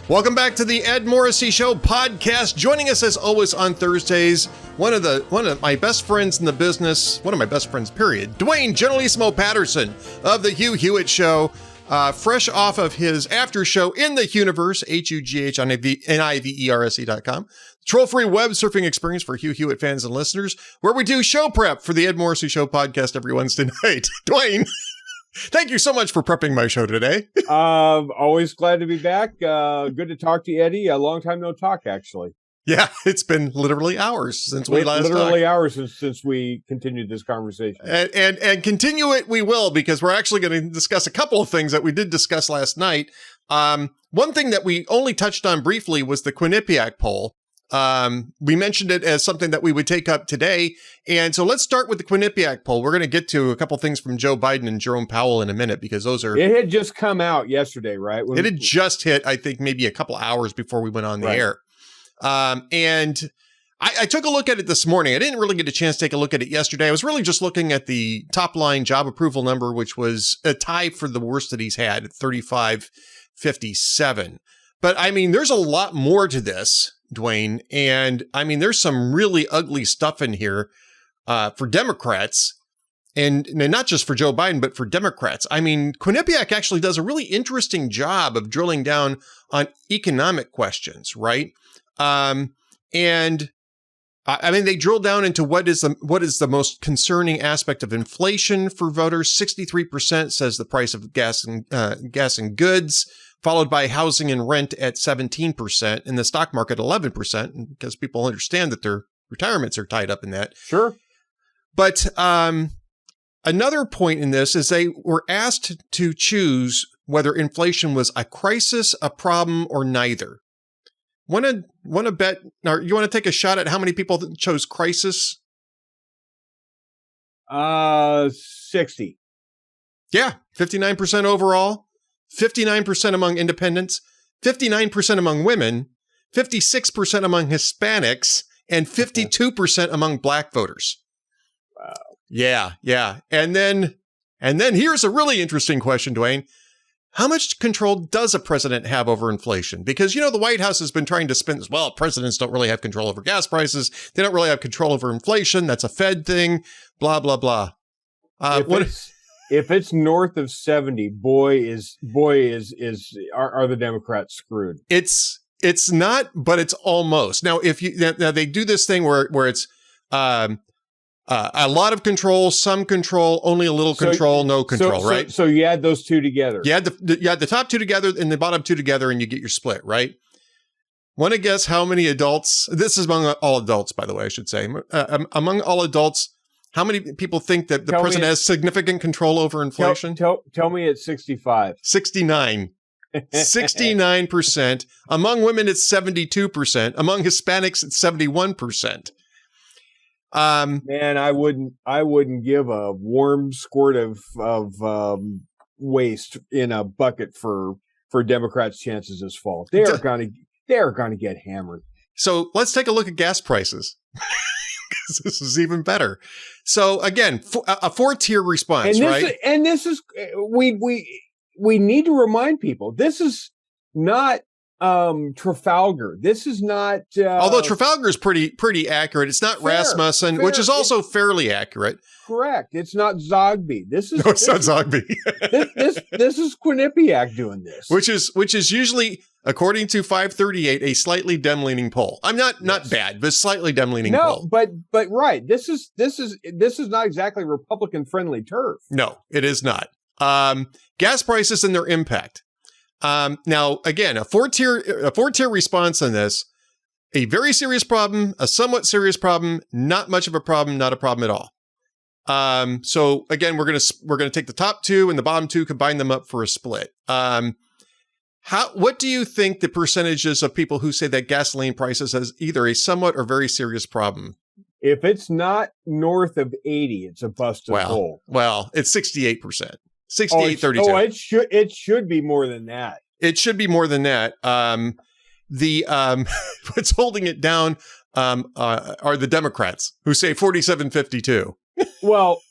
Welcome back to the Ed Morrissey Show podcast. Joining us as always on Thursdays, one of my best friends in the business, one of my best friends, period, Duane Generalissimo Patterson of the Hugh Hewitt Show, fresh off of his after show in the Universe, HUGHNIVERSE.com. Troll-free web surfing experience for Hugh Hewitt fans and listeners, where we do show prep for the Ed Morrissey Show podcast every Wednesday night. Duane, thank you so much for prepping my show today. Always glad to be back. Good to talk to you, Eddie. A long time no talk, actually. Yeah, it's been literally hours since we last talked. Literally hours since we continued this conversation. And continue it we will, because we're actually going to discuss a couple of things that we did discuss last night. One thing that we only touched on briefly was the Quinnipiac poll. We mentioned it as something that we would take up today. And so let's start with the Quinnipiac poll. We're going to get to a couple things from Joe Biden and Jerome Powell in a minute, because those are... It had just come out yesterday, right? It had just hit, I think, maybe a couple hours before we went on the air. And I took a look at it this morning. I didn't really get a chance to take a look at it yesterday. I was really just looking at the top line job approval number, which was a tie for the worst that he's had at 35.57. But I mean, there's a lot more to this, Duane. And I mean, there's some really ugly stuff in here for Democrats, and not just for Joe Biden, but for Democrats. I mean, Quinnipiac actually does a really interesting job of drilling down on economic questions, right? And I mean, they drill down into what is the most concerning aspect of inflation for voters. 63% says the price of gas and goods, followed by housing and rent at 17%, and the stock market 11%, because people understand that their retirements are tied up in that. Sure. But another point in this is they were asked to choose whether inflation was a crisis, a problem, or neither. Want to bet, or you want to take a shot at how many people chose crisis? 60. Yeah, 59% overall, 59% among independents, 59% among women, 56% among Hispanics, and 52% among black voters. Wow. Yeah. And then here's a really interesting question, Duane. How much control does a president have over inflation? Because, the White House has been trying to spin this, well, presidents don't really have control over gas prices. They don't really have control over inflation. That's a Fed thing, blah, blah, blah. If it's north of 70, are the Democrats screwed? It's not, but it's almost. Now, now they do this thing where it's, a lot of control, some control, only a little control, no control, right? So you add those two together. You add the top two together and the bottom two together, and you get your split, right? Want to guess how many adults? This is among all adults, by the way, I should say. Among all adults, how many people think that the president has significant control over inflation? Tell me it's 65. 69. 69%. Among women, it's 72%. Among Hispanics, it's 71%. Man, I wouldn't give a warm squirt of waste in a bucket for Democrats' chances this fall. They're gonna get hammered. So let's take a look at gas prices, because this is even better. So again, a 4-tier response, right? This is we need to remind people, this is not Trafalgar. This is not. Although Trafalgar is pretty accurate. It's not Rasmussen, which is also fairly accurate. Correct. It's not Zogby. It's not Zogby. this is Quinnipiac doing this, which is usually, according to 538, a slightly Dem-leaning poll. I'm not bad, but slightly Dem-leaning poll. No, but right. This is not exactly Republican friendly turf. No, it is not. Gas prices and their impact. Now, again, a four-tier response on this: a very serious problem, a somewhat serious problem, not much of a problem, not a problem at all. So again, we're gonna take the top two and the bottom two, combine them up for a split. What do you think the percentages of people who say that gasoline prices has either a somewhat or very serious problem? If it's not north of 80, it's a busted hole. Well, it's 68%. 68-32. Oh, it should be more than that. It should be more than that. What's holding it down are the Democrats, who say 47-52. Well,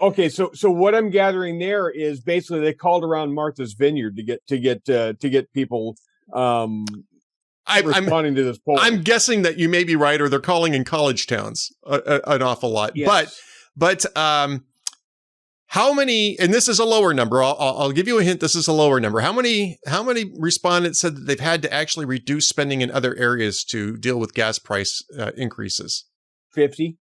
okay. So what I'm gathering there is basically they called around Martha's Vineyard to get people responding to this poll. I'm guessing that you may be right, or they're calling in college towns an awful lot. Yes. But how many? And this is a lower number. I'll give you a hint. This is a lower number. How many respondents said that they've had to actually reduce spending in other areas to deal with gas price increases? 50.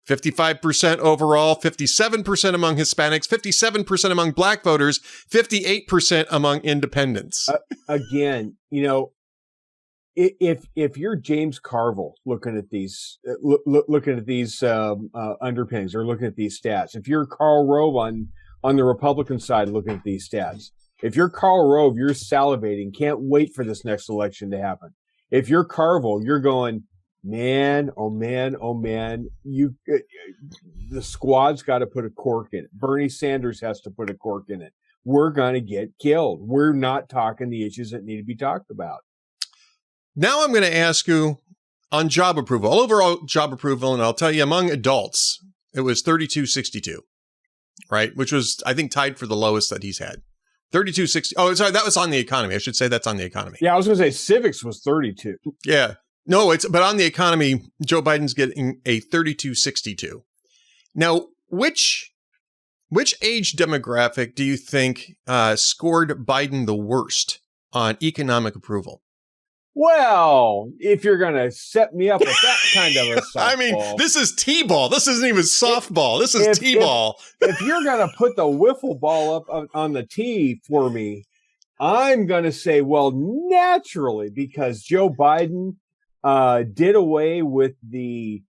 55% overall, 57% among Hispanics, 57% among Black voters, 58% among independents. Again, if you're James Carville looking at these underpinnings or looking at these stats, if you're Karl Rove on the Republican side looking at these stats, if you're Karl Rove, you're salivating, can't wait for this next election to happen. If you're Carville, you're going, man, oh man, oh man, the squad's got to put a cork in it. Bernie Sanders has to put a cork in it. We're going to get killed. We're not talking the issues that need to be talked about. Now I'm going to ask you on job approval, overall job approval, and I'll tell you among adults, it was 3262, right? Which was, I think, tied for the lowest that he's had. 3260. Oh, sorry, that was on the economy. I should say that's on the economy. Yeah, I was going to say civics was 32. Yeah. No, but on the economy, Joe Biden's getting a 3262. Now, which age demographic do you think scored Biden the worst on economic approval? Well, if you're going to set me up with that kind of a softball. I mean, this is T-ball. This isn't even softball. This is T-ball. If you're going to put the wiffle ball up on the tee for me, I'm going to say, well, naturally, because Joe Biden did away with the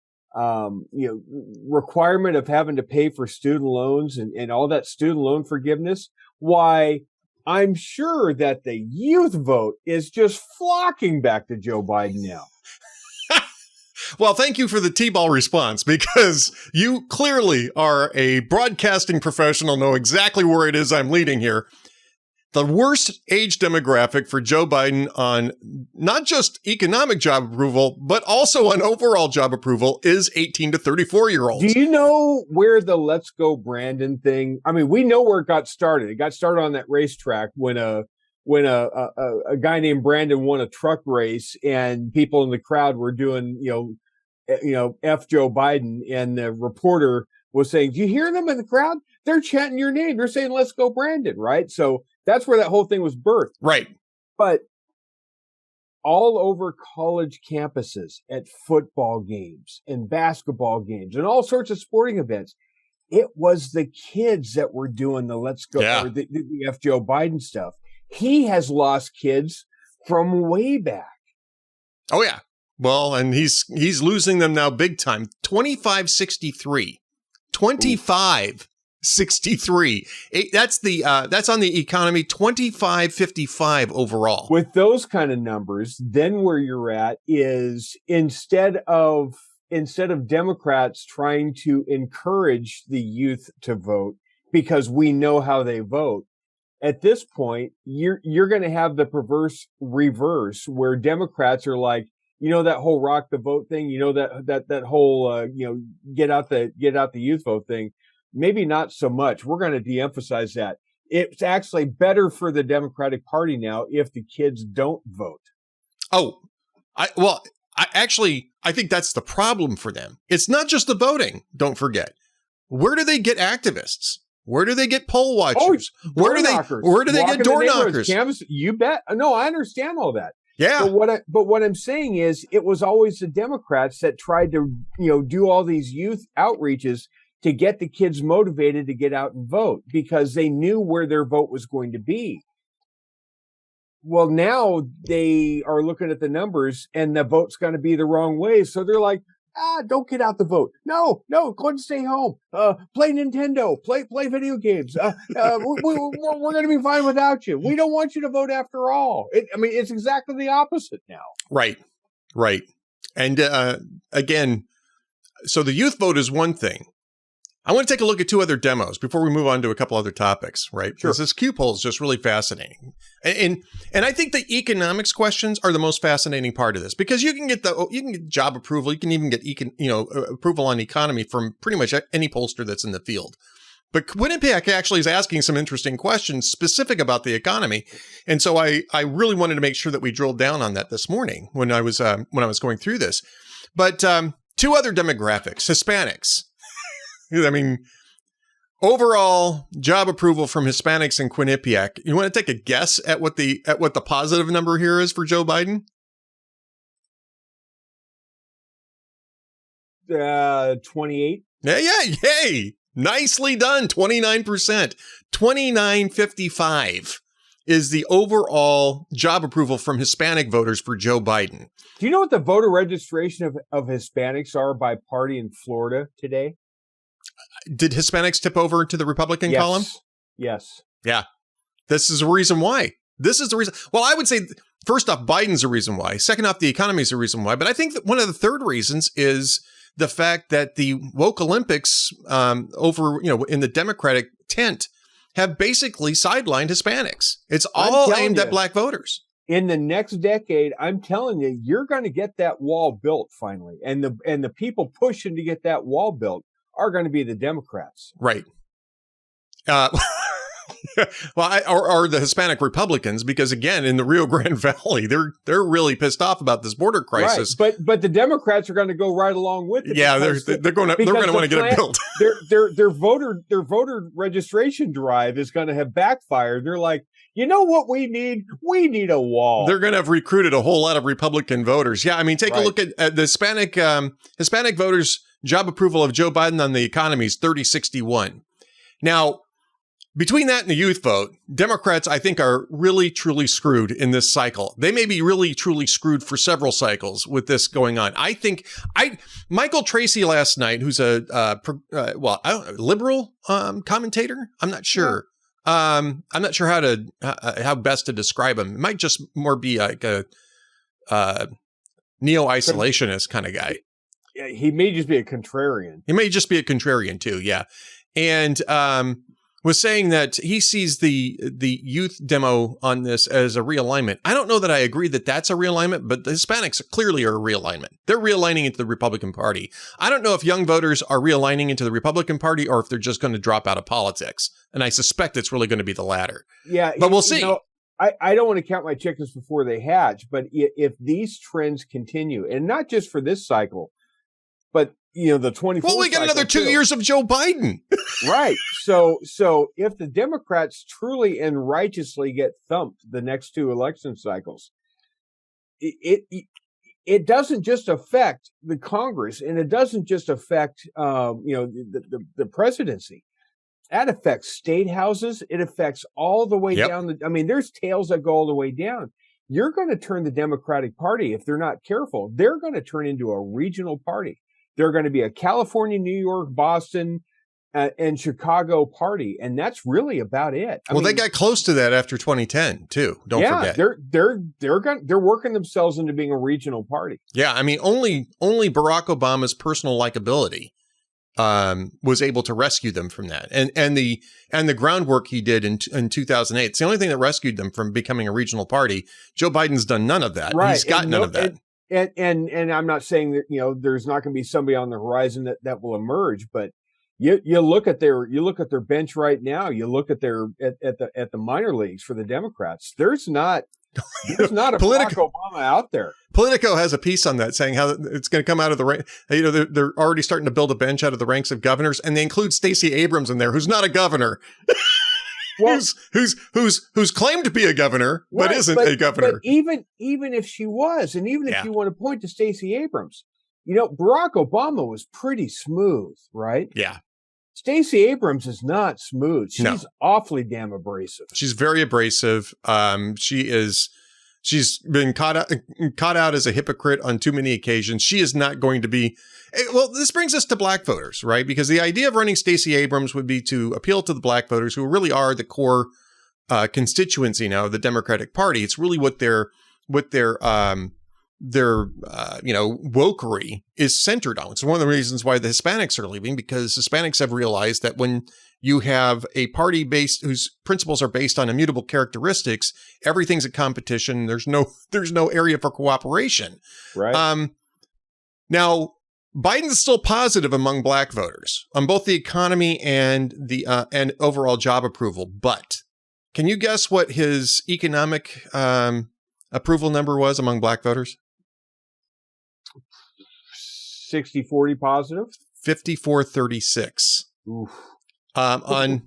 requirement of having to pay for student loans and all that student loan forgiveness. Why, I'm sure that the youth vote is just flocking back to Joe Biden now. Well, thank you for the T-ball response, because you clearly are a broadcasting professional, know exactly where it is I'm leading here. The worst age demographic for Joe Biden on not just economic job approval, but also on overall job approval is 18 to 34-year-olds. Do you know where the Let's Go Brandon thing? I mean, we know where it got started. It got started on that racetrack when a guy named Brandon won a truck race, and people in the crowd were doing, F Joe Biden, and the reporter was saying, "Do you hear them in the crowd? They're chanting your name. They're saying, 'Let's go Brandon,' right?" So that's where that whole thing was birthed. Right. But all over college campuses, at football games and basketball games and all sorts of sporting events, it was the kids that were doing the Let's Go, or the F Joe Biden stuff. He has lost kids from way back. Oh, yeah. Well, and he's losing them now big time. 2563. 2563. That's on the economy. 2555 overall. With those kind of numbers, then where you're at is instead of Democrats trying to encourage the youth to vote because we know how they vote, at this point you're going to have the perverse reverse where Democrats are like, that whole rock the vote thing, that whole get out the youth vote thing. Maybe not so much. We're going to de-emphasize that. It's actually better for the Democratic Party now if the kids don't vote. Oh, I think that's the problem for them. It's not just the voting. Don't forget. Where do they get activists? Where do they get poll watchers? Where do they get door knockers? You bet. No, I understand all that. Yeah. But what I'm saying is, it was always the Democrats that tried to, do all these youth outreaches to get the kids motivated to get out and vote because they knew where their vote was going to be. Well, now they are looking at the numbers and the vote's going to be the wrong way. So they're like, don't get out the vote. No, go and stay home. Play Nintendo, play video games. We're going to be fine without you. We don't want you to vote after all. It's exactly the opposite now. Right. And again, so the youth vote is one thing. I want to take a look at two other demos before we move on to a couple other topics, right? Sure. Because this Q poll is just really fascinating. And I think the economics questions are the most fascinating part of this, because you can get job approval. You can even get approval on economy from pretty much any pollster that's in the field. But Quinnipiac actually is asking some interesting questions specific about the economy. And so I really wanted to make sure that we drilled down on that this morning when I was going through this. But two other demographics, Hispanics. I mean, overall job approval from Hispanics in Quinnipiac. You want to take a guess at what the positive number here is for Joe Biden? 28. Yeah, yay! Nicely done. 29%. 29.55 is the overall job approval from Hispanic voters for Joe Biden. Do you know what the voter registration of Hispanics are by party in Florida today? Did Hispanics tip over to the Republican column? Yes. Yeah. This is a reason why. This is the reason. Well, I would say, first off, Biden's a reason why. Second off, the economy is a reason why. But I think that one of the third reasons is the fact that the woke Olympics over, in the Democratic tent have basically sidelined Hispanics. It's all aimed at black voters. In the next decade, I'm telling you, you're going to get that wall built finally. And the people pushing to get that wall built are going to be the Democrats. Right. Well, or the Hispanic Republicans, because again, in the Rio Grande Valley, they're really pissed off about this border crisis. Right. But the Democrats are going to go right along with it. Yeah, they're going to want to get it built. Their voter registration drive is going to have backfired. They're like, you know what we need? We need a wall. They're going to have recruited a whole lot of Republican voters. Yeah, I mean, take a look at the Hispanic voters' job approval of Joe Biden on the economy is 30-61. Now, between that and the youth vote, Democrats, I think, are really, truly screwed in this cycle. They may be really, truly screwed for several cycles with this going on. I think Michael Tracy last night, who's a liberal commentator. I'm not sure. Yeah. I'm not sure how best to describe him. It might just more be like a neo-isolationist kind of guy. Yeah, he may just be a contrarian. He may just be a contrarian too. Yeah, and was saying that he sees the youth demo on this as a realignment. I don't know that I agree that that's a realignment, but the Hispanics clearly are a realignment. They're realigning into the Republican Party. I don't know if young voters are realigning into the Republican Party or if they're just going to drop out of politics. And I suspect it's really going to be the latter. Yeah, but we'll see. I don't want to count my chickens before they hatch, but if these trends continue, and not just for this cycle, but the 24. Well, we got another 2 years of Joe Biden. Right. So if the Democrats truly and righteously get thumped the next two election cycles, it doesn't just affect the Congress, and it doesn't just affect the presidency. That affects state houses. It affects all the way down. There's tails that go all the way down. You're going to turn the Democratic Party, if they're not careful, they're going to turn into a regional party. They're going to be a California, New York, Boston, and Chicago party, and that's really about it. They got close to that after 2010 too. Don't forget. They're working themselves into being a regional party. Yeah, I mean, only Barack Obama's personal likability was able to rescue them from that, and the groundwork he did in 2008. It's the only thing that rescued them from becoming a regional party. Joe Biden's done none of that. Right. He's got none of that. And I'm not saying that there's not going to be somebody on the horizon that will emerge, but you look at their bench right now. You look at at the minor leagues for the Democrats. There's not a Barack Obama out there. Politico has a piece on that saying how it's going to come out of the rank. They're already starting to build a bench out of the ranks of governors, and they include Stacey Abrams in there, who's not a governor. Well, who's claimed to be a governor, but isn't a governor. But even if she was, and even if you want to point to Stacey Abrams, Barack Obama was pretty smooth, right? Yeah. Stacey Abrams is not smooth. She's awfully damn abrasive. She's very abrasive. She's been caught out as a hypocrite on too many occasions. She is not going to be. Well, this brings us to black voters, right? Because the idea of running Stacey Abrams would be to appeal to the black voters who really are the core constituency now of the Democratic Party. It's really what their wokery is centered on. It's one of the reasons why the Hispanics are leaving, because Hispanics have realized that when you have a party whose principles are based on immutable characteristics, everything's a competition. There's no area for cooperation. Right. Now, Biden's still positive among black voters on both the economy and the and overall job approval. But can you guess what his economic approval number was among black voters? 60-40 positive? 54-36. Oof. On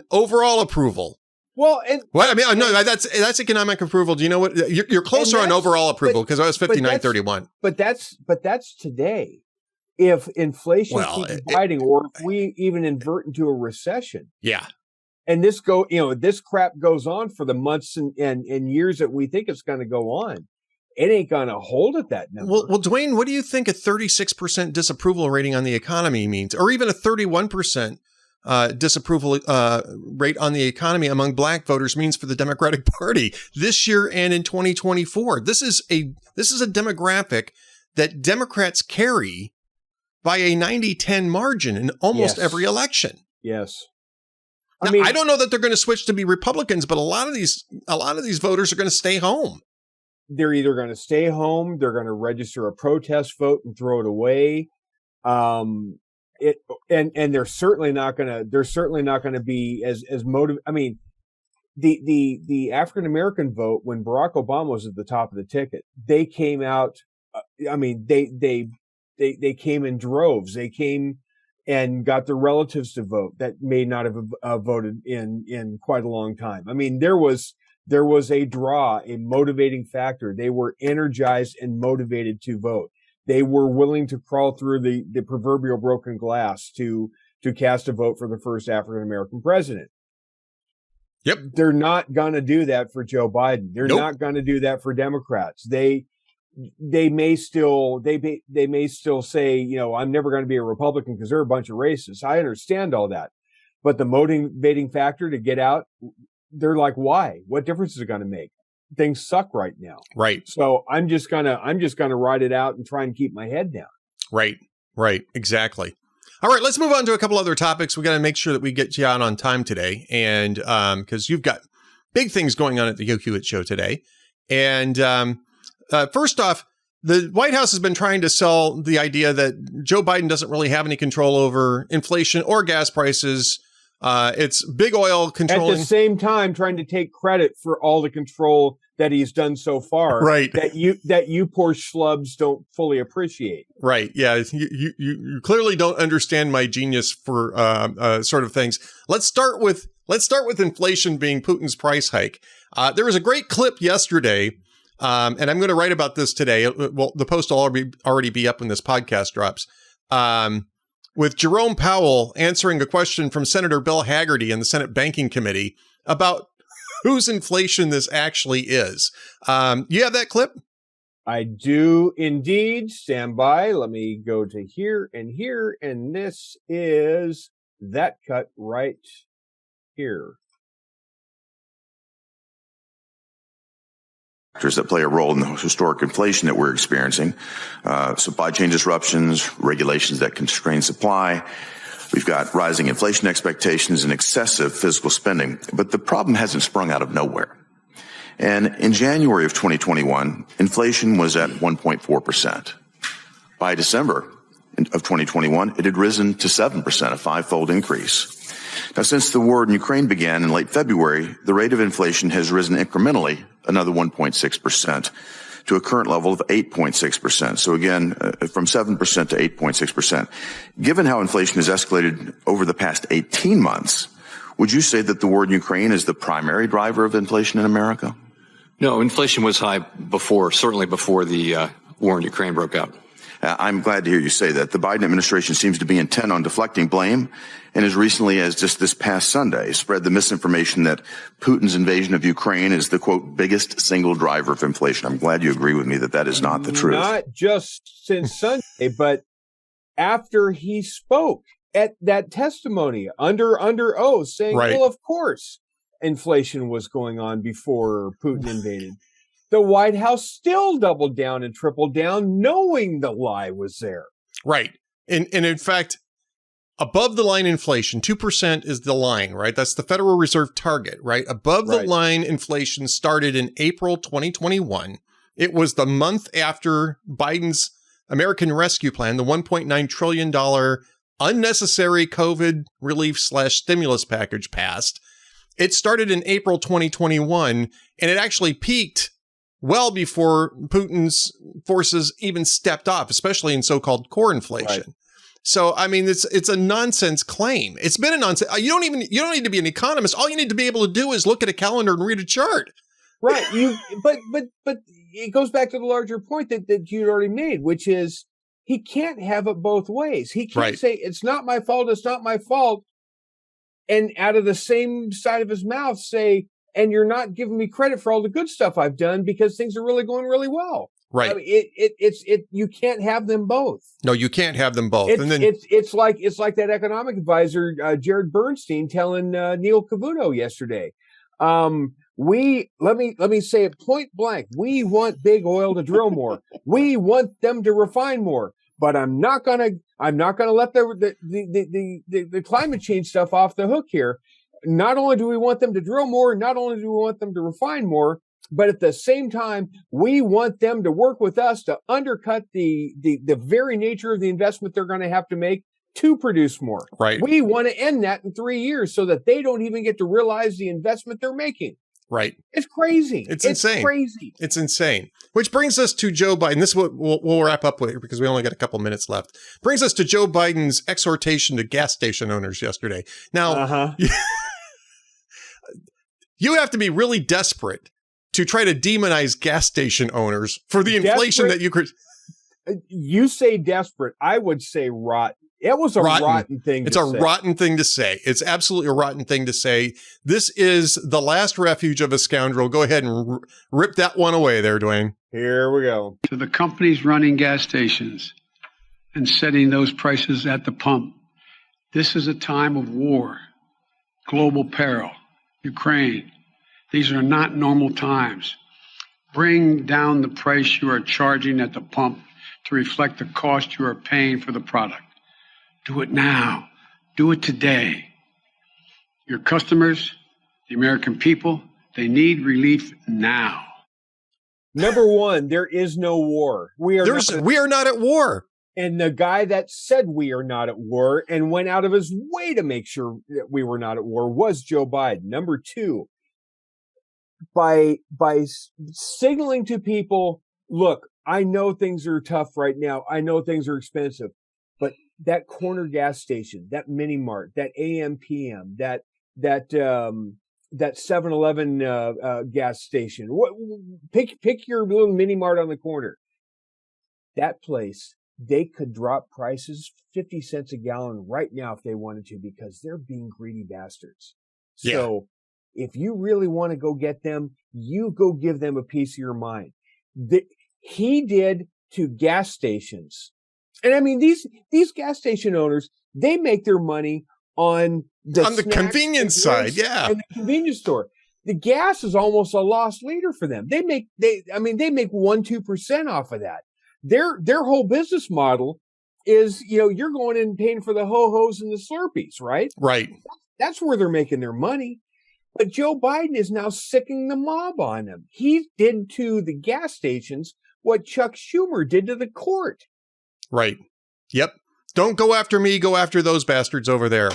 overall approval. Well, and I mean, no, that's economic approval. Do you know what? You're closer on overall approval because I was 59-31. But that's today. If inflation keeps biting, or if we even invert into a recession, yeah, and this crap goes on for the months and years that we think it's going to go on, it ain't going to hold at that number. Well, Duane, what do you think a 36% disapproval rating on the economy means, or even a 31% disapproval rate on the economy among black voters means for the Democratic Party this year and in 2024? This is a demographic that Democrats carry by a 90-10 margin in almost every election. Yes. Now, I don't know that they're going to switch to be Republicans, but a lot of these voters are going to stay home. They're either going to stay home, they're going to register a protest vote and throw it away. And they're certainly not going to be as motivated. I mean, the African American vote, when Barack Obama was at the top of the ticket, they came out. They came in droves. They came and got their relatives to vote that may not have voted in quite a long time. I mean, there was a draw, a motivating factor. They were energized and motivated to vote. They were willing to crawl through the proverbial broken glass to cast a vote for the first African American president. Yep. They're not going to do that for Joe Biden. They're not going to do that for Democrats. They may still say, I'm never going to be a Republican because they're a bunch of racists. I understand all that. But the motivating factor to get out, they're like, why? What difference is it going to make? Things suck right now. Right. So I'm just gonna ride it out and try and keep my head down. Right. Exactly. All right, let's move on to a couple other topics. We got to make sure that we get you out on time today. And because you've got big things going on at the Yo Hewitt Show today. And first off, the White House has been trying to sell the idea that Joe Biden doesn't really have any control over inflation or gas prices. It's big oil controlling. At the same time, trying to take credit for all the control that he's done so far. Right. That you poor schlubs don't fully appreciate. Right. Yeah. You clearly don't understand my genius for sort of things. Let's start with inflation being Putin's price hike. There was a great clip yesterday. And I'm going to write about this today. Well, the post will already be up when this podcast drops. With Jerome Powell answering a question from Senator Bill Hagerty in the Senate Banking Committee about whose inflation this actually is. You have that clip? I do indeed. Stand by. Let me go to here. And this is that cut right here. Factors that play a role in the historic inflation that we're experiencing. Supply chain disruptions, regulations that constrain supply. We've got rising inflation expectations and excessive fiscal spending. But the problem hasn't sprung out of nowhere. And in January of 2021, inflation was at 1.4%. By December of 2021, it had risen to 7%, a five-fold increase. Now, since the war in Ukraine began in late February, the rate of inflation has risen incrementally, another 1.6%, to a current level of 8.6%. So again, from 7% to 8.6%. Given how inflation has escalated over the past 18 months, would you say that the war in Ukraine is the primary driver of inflation in America? No, inflation was high certainly before the war in Ukraine broke out. I'm glad to hear you say that. The Biden administration seems to be intent on deflecting blame, and as recently as just this past Sunday, spread the misinformation that Putin's invasion of Ukraine is the, quote, biggest single driver of inflation. I'm glad you agree with me that that is not the truth. Not just since Sunday, but after he spoke at that testimony under oath, saying, right. Well, of course, inflation was going on before Putin invaded. The White House still doubled down and tripled down, knowing the lie was there. Right. And in fact, above the line inflation, 2% is the line, right? That's the Federal Reserve target, right? Above the line inflation started in April 2021. It was the month after Biden's American Rescue Plan, the $1.9 trillion unnecessary COVID relief / stimulus package passed. It started in April 2021, and it actually peaked well before Putin's forces even stepped off, especially in so-called core inflation. Right. So, I mean, it's a nonsense claim. It's been a nonsense. You don't need to be an economist. All you need to be able to do is look at a calendar and read a chart. Right. But it goes back to the larger point that you'd already made, which is he can't have it both ways. He can't say it's not my fault. It's not my fault. And out of the same side of his mouth say, and you're not giving me credit for all the good stuff I've done because things are really going really well. Right. I mean, you can't have them both. No, you can't have them both. It's like that economic advisor, Jared Bernstein, telling Neil Cavuto yesterday. Let me say it point blank. We want big oil to drill more. We want them to refine more. But I'm not gonna let the climate change stuff off the hook here. Not only do we want them to drill more, not only do we want them to refine more, but at the same time, we want them to work with us to undercut the very nature of the investment they're going to have to make to produce more. Right. We want to end that in 3 years so that they don't even get to realize the investment they're making. Right. It's crazy. It's insane. Crazy. It's insane. Which brings us to Joe Biden. This is what we'll wrap up with because we only got a couple minutes left. Brings us to Joe Biden's exhortation to gas station owners yesterday. Now, you have to be really desperate to try to demonize gas station owners for the inflation that you could. You say desperate. I would say rotten. It was a rotten thing to say. It's a rotten thing to say. It's absolutely a rotten thing to say. This is the last refuge of a scoundrel. Go ahead and rip that one away there, Duane. Here we go. To the companies running gas stations and setting those prices at the pump. This is a time of war, global peril, Ukraine. These are not normal times. Bring down the price you are charging at the pump to reflect the cost you are paying for the product. Do it now. Do it today. Your customers, the American people, they need relief now. Number one, there is no war. We are not at war. And the guy that said we are not at war and went out of his way to make sure that we were not at war was Joe Biden. Number two, by signaling to people, look, I know things are tough right now. I know things are expensive, but that corner gas station, that mini mart, that AM PM, that 7-Eleven gas station, pick your little mini mart on the corner. That place, they could drop prices 50 cents a gallon right now if they wanted to because they're being greedy bastards. Yeah. So if you really want to go get them, you go give them a piece of your mind. He did to gas stations. And I mean, these gas station owners, they make their money on the convenience side. Yeah. And the convenience store. The gas is almost a lost leader for them. They make 1-2% off of that. Their whole business model is, you're going in and paying for the ho-hos and the Slurpees, right? Right. That's where they're making their money. But Joe Biden is now sicking the mob on them. He did to the gas stations what Chuck Schumer did to the court. Right. Yep. Don't go after me. Go after those bastards over there.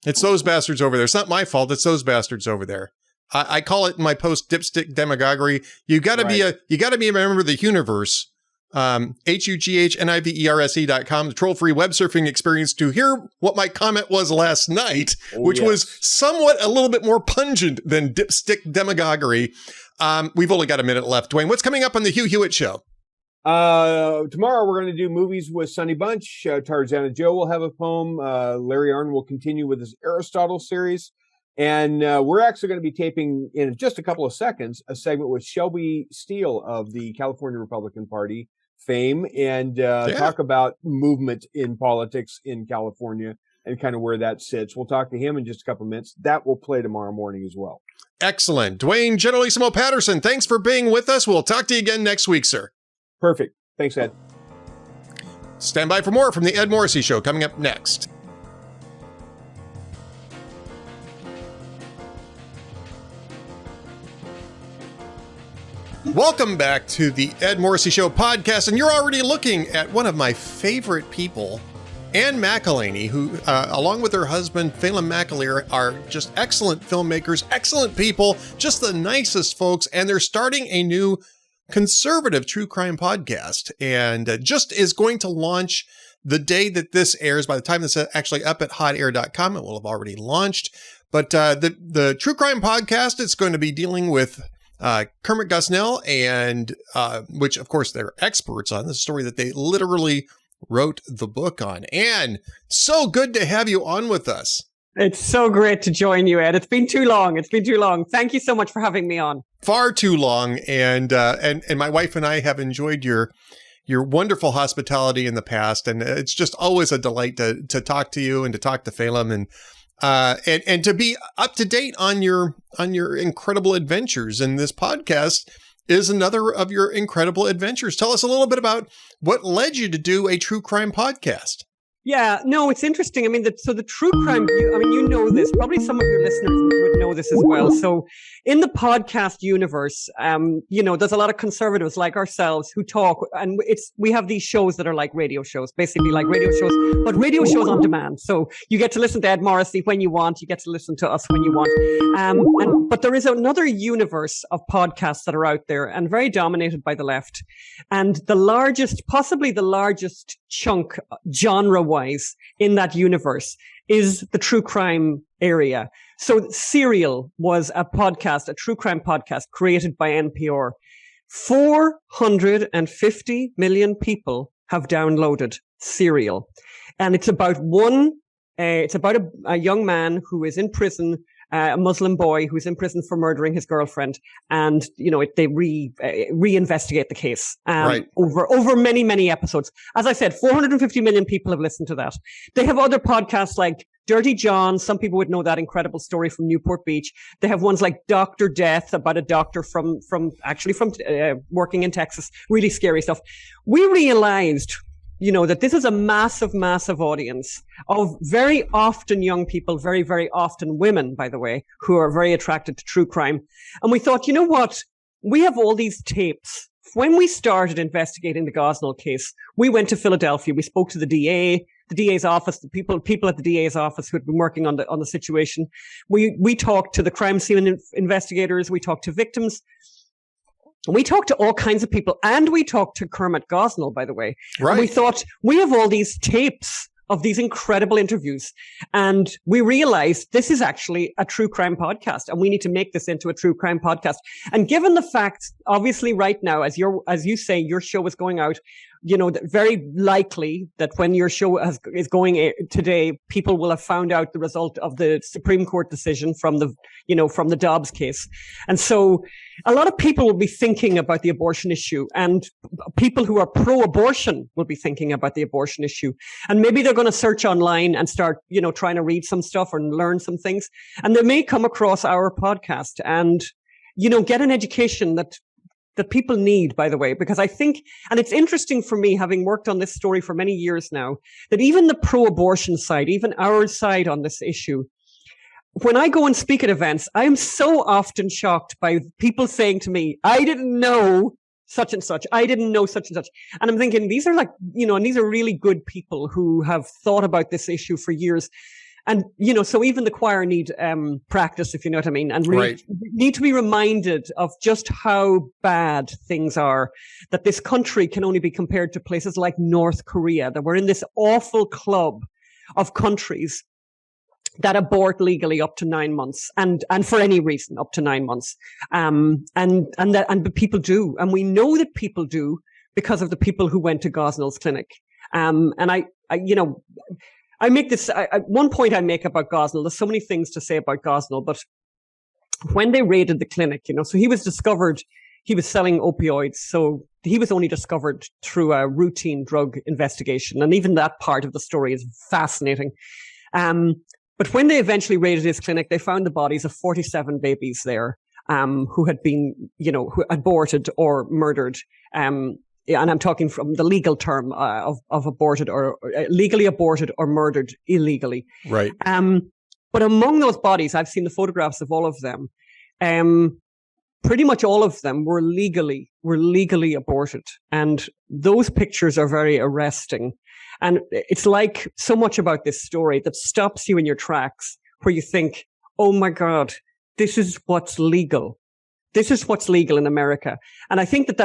It's those bastards over there. It's not my fault. It's those bastards over there. I call it in my post dipstick demagoguery. You got to be a member of the universe. HUGHNIVERSE.com, the troll-free web surfing experience to hear what my comment was last night, which was somewhat a little bit more pungent than dipstick demagoguery. We've only got a minute left. Duane, what's coming up on the Hugh Hewitt Show? Tomorrow we're going to do movies with Sonny Bunch. Tarzana Joe will have a poem. Larry Arnn will continue with his Aristotle series. And we're actually going to be taping in just a couple of seconds a segment with Shelby Steele of the California Republican Party fame and talk about movement in politics in California and kind of where that sits. We'll talk to him in just a couple of minutes. That will play tomorrow morning as well. Excellent. Duane Generalissimo Patterson, thanks for being with us. We'll talk to you again next week, sir. Perfect. Thanks, Ed. Stand by for more from the Ed Morrissey Show coming up next. Welcome back to the Ed Morrissey Show podcast, and you're already looking at one of my favorite people, Ann McIlhenny, who, along with her husband, Phelan McAleer, are just excellent filmmakers, excellent people, just the nicest folks, and they're starting a new conservative true crime podcast, and just is going to launch the day that this airs. By the time this is actually up at hotair.com, it will have already launched. But the true crime podcast, it's going to be dealing with Kermit Gosnell, and which, of course, they're experts on. This story that they literally wrote the book on. Ann, so good to have you on with us. It's so great to join you, Ed. It's been too long. Thank you so much for having me on. Far too long, and my wife and I have enjoyed your wonderful hospitality in the past, and it's just always a delight to talk to you and to talk to Phelan and to be up to date on your incredible adventures. And this podcast is another of your incredible adventures. Tell us a little bit about what led you to do a true crime podcast. Yeah, no, it's interesting. I mean, so the true crime, you know this, probably some of your listeners would know this as well. So in the podcast universe, there's a lot of conservatives like ourselves who talk, and we have these shows that are like radio shows, basically like radio shows, but radio shows on demand. So you get to listen to Ed Morrissey when you want, you get to listen to us when you want. But there is another universe of podcasts that are out there and very dominated by the left. And possibly the largest chunk genre-wise in that universe is the true crime area. So Serial was a true crime podcast created by NPR. 450 million people have downloaded Serial. And it's about a young man who is in prison, a Muslim boy who's in prison for murdering his girlfriend, and they reinvestigate the case over many, many episodes. As I said, 450 million people have listened to that. They have other podcasts like Dirty John. Some people would know that incredible story from Newport Beach. They have ones like Dr. Death, about a doctor from working in Texas. Really scary stuff. We realized that this is a massive, massive audience of very often young people, very, very often women, by the way, who are very attracted to true crime. And we thought, you know what? We have all these tapes. When we started investigating the Gosnell case, we went to Philadelphia. We spoke to the DA's office, the people at the DA's office who had been working on the situation. We talked to the crime scene investigators. We talked to victims. We talked to all kinds of people, and we talked to Kermit Gosnell, by the way. Right. And we thought, we have all these tapes of these incredible interviews, and we realized this is actually a true crime podcast, and we need to make this into a true crime podcast. And given the fact, obviously right now, as you say, your show is going out, very likely that when your show is going today, people will have found out the result of the Supreme Court decision from the Dobbs case. And so a lot of people will be thinking about the abortion issue, and people who are pro-abortion will be thinking about the abortion issue. And maybe they're going to search online and start, trying to read some stuff or learn some things. And they may come across our podcast and, get an education that people need, by the way, because I think, and it's interesting for me, having worked on this story for many years now, that even the pro-abortion side, even our side on this issue, when I go and speak at events, I'm so often shocked by people saying to me, I didn't know such and such. I didn't know such and such. And I'm thinking, these are and these are really good people who have thought about this issue for years. And, so even the choir need practice, if you know what I mean, and really need to be reminded of just how bad things are, that this country can only be compared to places like North Korea, that we're in this awful club of countries that abort legally up to 9 months and for any reason up to 9 months. But people do. And we know that people do because of the people who went to Gosnell's clinic. I make this, one point I make about Gosnell, there's so many things to say about Gosnell, but when they raided the clinic, so he was discovered, he was selling opioids. So he was only discovered through a routine drug investigation. And even that part of the story is fascinating. But when they eventually raided his clinic, they found the bodies of 47 babies there, who had been, who aborted or murdered. And I'm talking from the legal term of aborted or legally aborted or murdered illegally. pretty much all of them were legally aborted. And those pictures are very arresting. And it's like so much about this story that stops you in your tracks, where you think, oh my God, this is what's legal. This is what's legal in America. And I think that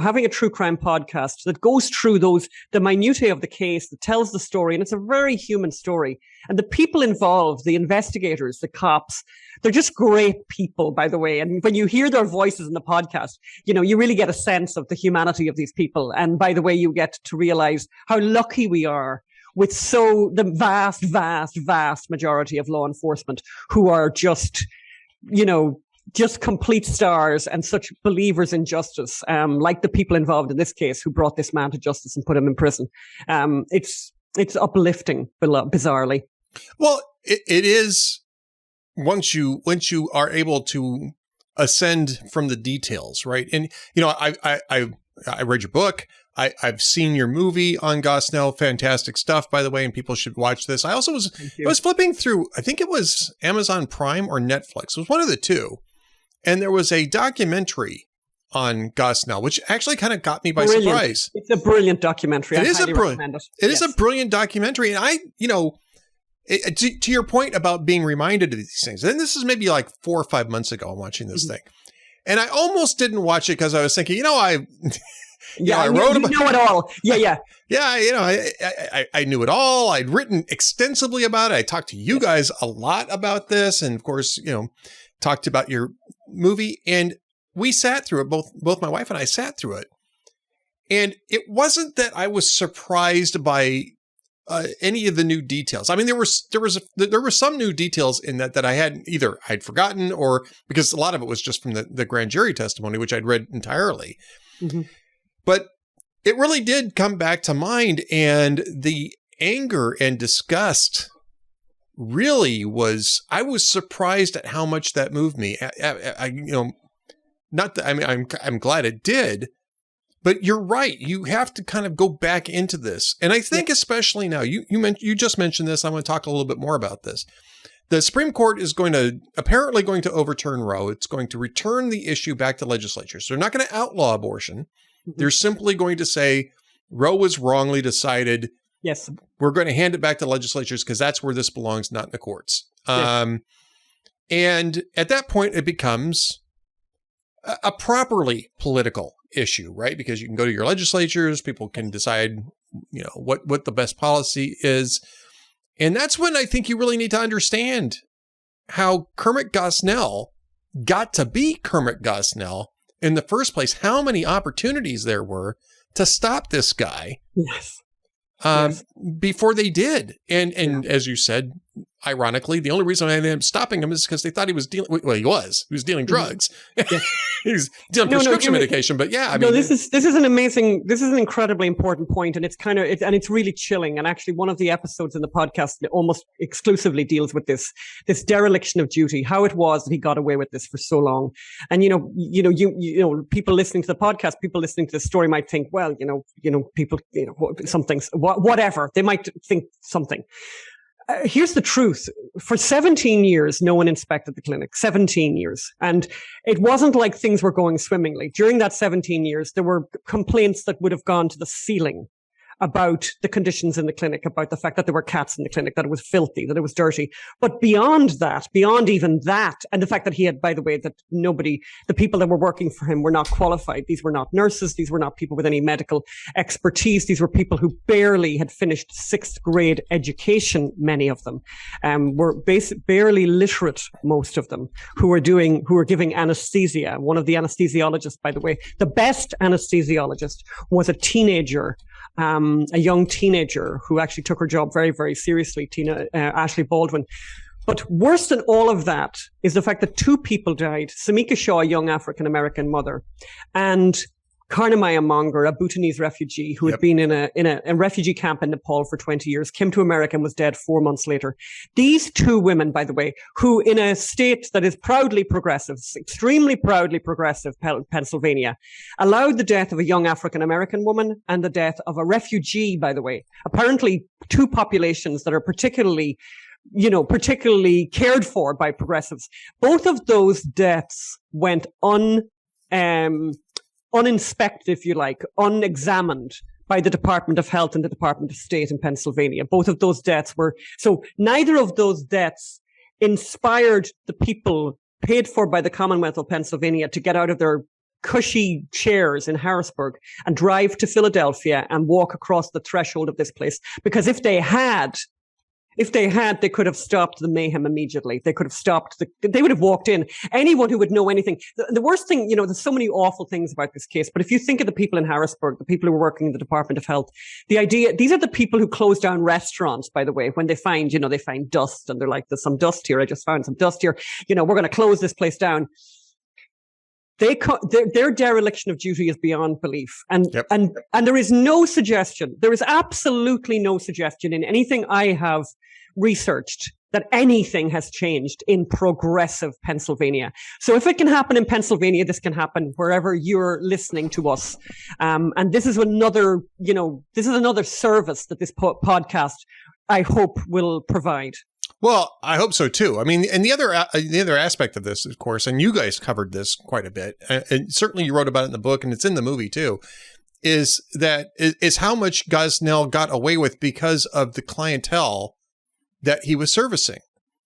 having a true crime podcast that goes through the minutiae of the case, that tells the story, and it's a very human story. And the people involved, the investigators, the cops, they're just great people, by the way. And when you hear their voices in the podcast, you really get a sense of the humanity of these people. And by the way, you get to realize how lucky we are with the vast, vast, vast majority of law enforcement who are just complete stars and such believers in justice, like the people involved in this case who brought this man to justice and put him in prison. It's uplifting, bizarrely. Well, it is once you are able to ascend from the details, right? And I read your book. I've seen your movie on Gosnell. Fantastic stuff, by the way, and people should watch this. I also was flipping through, I think it was Amazon Prime or Netflix. It was one of the two. And there was a documentary on Gosnell, which actually kind of got me by surprise. It's a brilliant documentary. It is a brilliant documentary. And to your point about being reminded of these things, and this is maybe like 4 or 5 months ago, I'm watching this thing. And I almost didn't watch it because I was thinking, I wrote about it all. Yeah. I knew it all. I'd written extensively about it. I talked to you guys a lot about this. And of course, talked about your movie, and we sat through it. Both my wife and I sat through it. And it wasn't that I was surprised by any of the new details. I mean, there were some new details in that I hadn't either I'd forgotten, or because a lot of it was just from the grand jury testimony, which I'd read entirely. Mm-hmm. But it really did come back to mind, and the anger and disgust really I was surprised at how much that moved me. I'm glad it did, but you're right. You have to kind of go back into this. And I think especially now, you just mentioned this. I want to talk a little bit more about this. The Supreme Court is apparently going to overturn Roe. It's going to return the issue back to legislatures. They're not going to outlaw abortion. They're simply going to say Roe was wrongly decided. Yes. We're going to hand it back to legislatures because that's where this belongs, not in the courts. Yes. And at that point, it becomes a properly political issue, right? Because you can go to your legislatures, people can decide, what the best policy is. And that's when I think you really need to understand how Kermit Gosnell got to be Kermit Gosnell in the first place, how many opportunities there were to stop this guy. Yes. Before they did. And as you said, ironically, the only reason I ended up stopping him is because they thought he was dealing, he was dealing drugs. Yeah. He was dealing prescription medication, but this is an incredibly important point, and it's really chilling. And actually one of the episodes in the podcast almost exclusively deals with this dereliction of duty, how it was that he got away with this for so long. And, people listening to the podcast, people listening to the story might think, well, people, whatever, they might think something. Here's the truth. For 17 years, no one inspected the clinic. 17 years. And it wasn't like things were going swimmingly. During that 17 years, there were complaints that would have gone to the ceiling about the conditions in the clinic, about the fact that there were cats in the clinic, that it was filthy, that it was dirty. But beyond even that, and the fact that he had, by the way, that the people that were working for him were not qualified. These were not nurses. These were not people with any medical expertise. These were people who barely had finished 6th grade education. Many of them were barely literate, most of them, who were giving anesthesia. One of the anesthesiologists, by the way, the best anesthesiologist was a young teenager who actually took her job very, very seriously, Ashley Baldwin. But worse than all of that is the fact that 2 people died. Samika Shaw, a young African-American mother, and Karnamaya Mongar, a Bhutanese refugee who had been in a refugee camp in Nepal for 20 years, came to America and was dead 4 months later. These 2 women, by the way, who in a state that is proudly progressive, extremely proudly progressive, Pennsylvania, allowed the death of a young African-American woman and the death of a refugee, by the way. Apparently 2 populations that are particularly particularly cared for by progressives. Both of those deaths went uninspected, if you like, unexamined by the Department of Health and the Department of State in Pennsylvania. Both of those deaths so neither of those deaths inspired the people paid for by the Commonwealth of Pennsylvania to get out of their cushy chairs in Harrisburg and drive to Philadelphia and walk across the threshold of this place. Because if they had, they could have stopped the mayhem immediately. They could have they would have walked in. Anyone who would know anything. The worst thing, there's so many awful things about this case, but if you think of the people in Harrisburg, the people who were working in the Department of Health, these are the people who close down restaurants, by the way, when they find dust and they're like, there's some dust here. I just found some dust here. We're going to close this place down. Their dereliction of duty is beyond belief. And there is absolutely no suggestion in anything I have researched that anything has changed in progressive Pennsylvania. So if it can happen in Pennsylvania, this can happen wherever you're listening to us. And this is another service that this podcast, I hope, will provide. Well, I hope so too. I mean, and the other aspect of this, of course, and you guys covered this quite a bit, and certainly you wrote about it in the book, and it's in the movie too, is how much Gosnell got away with because of the clientele that he was servicing.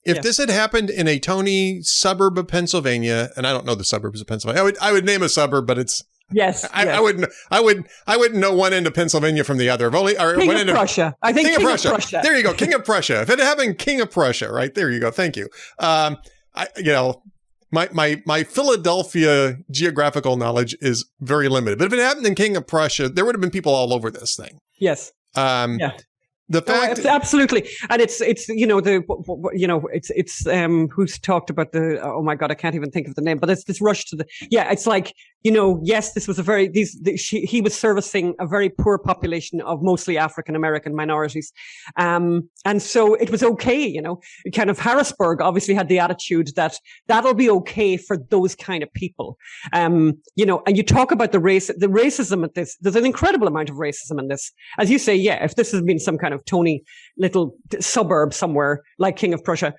If this had happened in a tony suburb of Pennsylvania, and I don't know the suburbs of Pennsylvania, I would name a suburb, but it's I wouldn't know one end of Pennsylvania from the other. King of Prussia. I think King of Prussia. There you go, King of Prussia. If it happened, King of Prussia, right there you go. Thank you. My Philadelphia geographical knowledge is very limited, but if it happened in King of Prussia, there would have been people all over this thing. Yes. The fact, absolutely, and it's who's talked about the, oh my God, I can't even think of the name, but it's this rush to it's like, yes, this was he was servicing a very poor population of mostly African American minorities, and so it was okay, kind of Harrisburg obviously had the attitude that that'll be okay for those kind of people, and you talk about the racism at this. There's an incredible amount of racism in this, as you say. Yeah, if this has been some kind of tony little suburb somewhere like King of Prussia,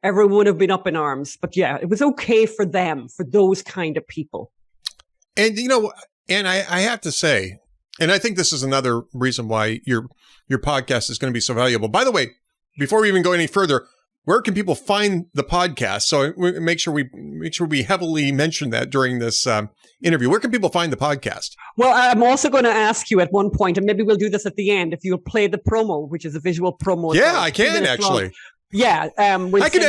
everyone would have been up in arms. But yeah, it was okay for them, for those kind of people. And, and I have to say, and I think this is another reason why your podcast is going to be so valuable. By the way, before we even go any further, where can people find the podcast? So make sure we heavily mention that during this interview. Where can people find the podcast? Well, I'm also going to ask you at one point, and maybe we'll do this at the end, if you'll play the promo, which is a visual promo. Yeah, I can actually. Long. Yeah, I can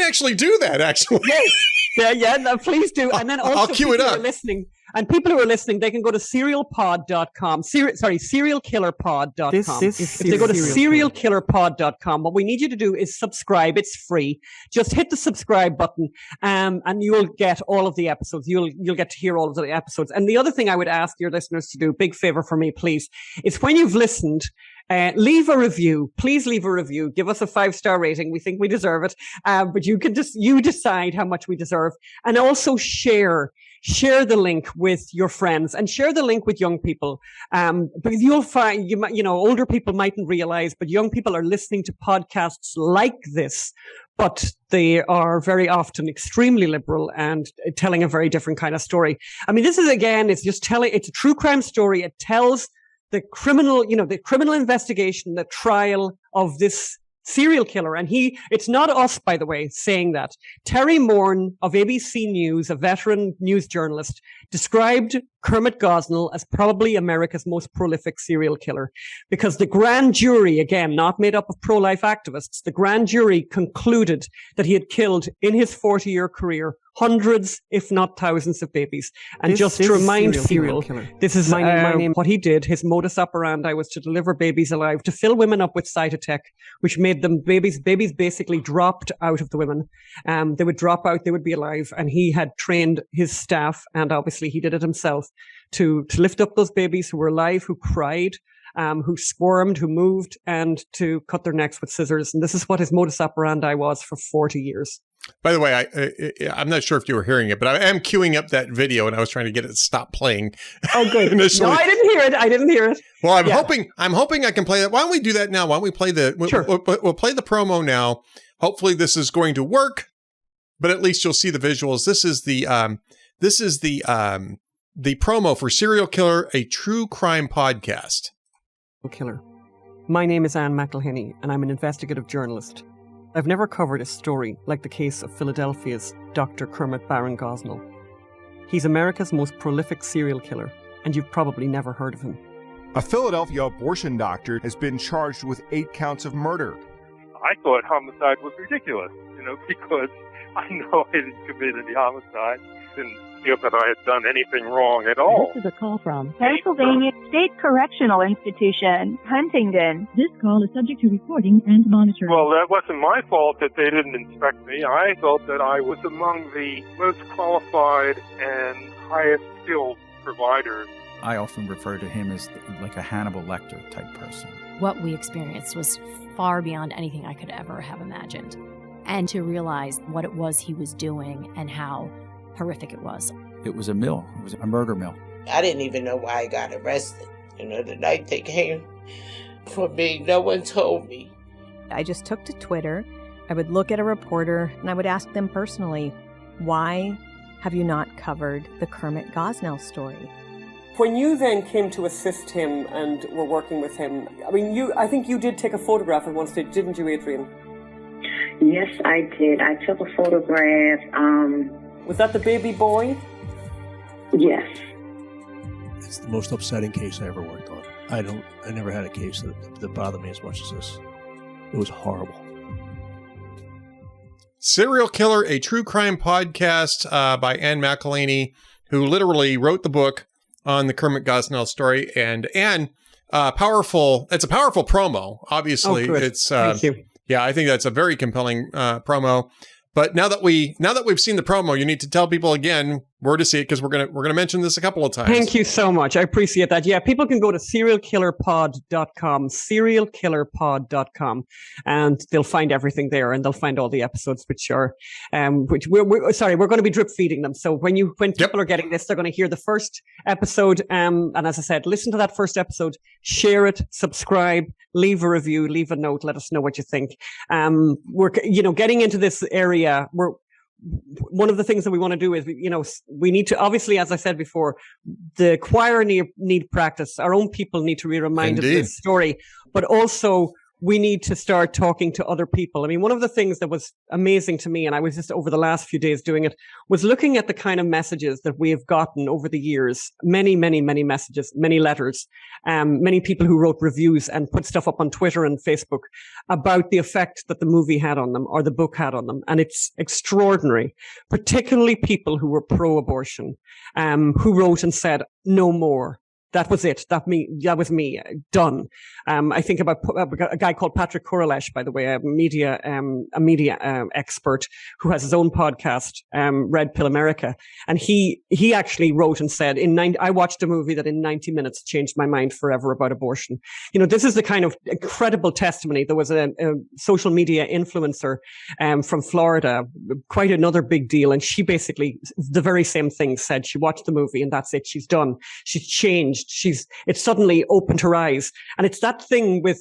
actually do that. Actually, yes, no, please do. And then also, I'll cue it up. People who are listening, they can go to serialpod.com. Serialkillerpod.com. If they go to serialkillerpod.com, what we need you to do is subscribe. It's free. Just hit the subscribe button, and you'll get all of the episodes. You'll get to hear all of the episodes. And the other thing I would ask your listeners to do, big favor for me, please, is when you've listened, leave a review. Please leave a review. Give us a 5-star rating. We think we deserve it. But you decide how much we deserve. And also share the link with your friends and share the link with young people. Because you'll find, older people mightn't realize, but young people are listening to podcasts like this, but they are very often extremely liberal and telling a very different kind of story. I mean, this is, again, it's a true crime story. It tells the criminal investigation, the trial of this serial killer. And it's not us, by the way, saying that. Terry Morn of ABC News, a veteran news journalist, described Kermit Gosnell as probably America's most prolific serial killer, because the grand jury, again, not made up of pro-life activists, the grand jury concluded that he had killed in his 40-year career hundreds, if not thousands of babies. And just to remind people, this is what he did. His modus operandi was to deliver babies alive, to fill women up with cytotec, which made them babies basically dropped out of the women. They would drop out, they would be alive. And he had trained his staff, and obviously he did it himself, to lift up those babies who were alive, who cried, who squirmed, who moved, and to cut their necks with scissors. And this is what his modus operandi was for 40 years. By the way, I'm not sure if you were hearing it, but I am queuing up that video, and I was trying to get it to stop playing. Oh, good. Initially. No, I didn't hear it. Well, I'm hoping I can play that. Why don't we do that now? Why don't we play Sure. We'll play the promo now. Hopefully this is going to work, but at least you'll see the visuals. This is the promo for Serial Killer, a true crime podcast. Killer. My name is Ann McIlhenny, and I'm an investigative journalist. I've never covered a story like the case of Philadelphia's Dr. Kermit Gosnell. He's America's most prolific serial killer, and you've probably never heard of him. A Philadelphia abortion doctor has been charged with 8 counts of murder. I thought homicide was ridiculous, because I know I didn't commit any homicide. Didn't feel that I had done anything wrong at all. This is a call from Pennsylvania State Correctional Institution, Huntingdon. This call is subject to recording and monitoring. Well, that wasn't my fault that they didn't inspect me. I thought that I was among the most qualified and highest skilled providers. I often refer to him as like a Hannibal Lecter type person. What we experienced was far beyond anything I could ever have imagined. And to realize what it was he was doing and how horrific it was. It was a mill. It was a murder mill. I didn't even know why I got arrested. The night they came for me, no one told me. I just took to Twitter. I would look at a reporter and I would ask them personally, why have you not covered the Kermit Gosnell story? When you then came to assist him and were working with him, I think you did take a photograph at one stage, didn't you, Adrian? Yes, I did. I took a photograph. Was that the baby boy? Yes. It's the most upsetting case I ever worked on. I never had a case that bothered me as much as this. It was horrible. Serial Killer, a true crime podcast by Ann McIlhenny, who literally wrote the book on the Kermit Gosnell story. And Ann, powerful. It's a powerful promo. Obviously, it's Thank you. Yeah, I think that's a very compelling promo. But now that we've seen the promo, you need to tell people again where to see it, because we're gonna mention this a couple of times. Thank you so much. I appreciate that. Yeah, people can go to serialkillerpod.com, serialkillerpod.com, and they'll find everything there, and they'll find all the episodes, which are we're going to be drip feeding them. So when people are getting this, they're going to hear the first episode, and as I said, listen to that first episode, share it, subscribe, leave a review, leave a note, let us know what you think. We're getting into this area. One of the things that we want to do is, we need to, obviously, as I said before, the choir need practice. Our own people need to be reminded of this story, but also we need to start talking to other people. I mean, one of the things that was amazing to me, and I was just over the last few days doing it, was looking at the kind of messages that we have gotten over the years. Many, many, many messages, many letters, many people who wrote reviews and put stuff up on Twitter and Facebook about the effect that the movie had on them or the book had on them. And it's extraordinary, particularly people who were pro-abortion, who wrote and said, no more. That was it. That was me. Done. I think about a guy called Patrick Kuralesh, by the way, a media expert who has his own podcast, Red Pill America. And he actually wrote and said, I watched a movie that in 90 minutes changed my mind forever about abortion. This is the kind of incredible testimony. There was a social media influencer, from Florida, quite another big deal. And she basically, the very same thing, said she watched the movie and that's it. She's done. She's changed. It suddenly opened her eyes. And it's that thing with,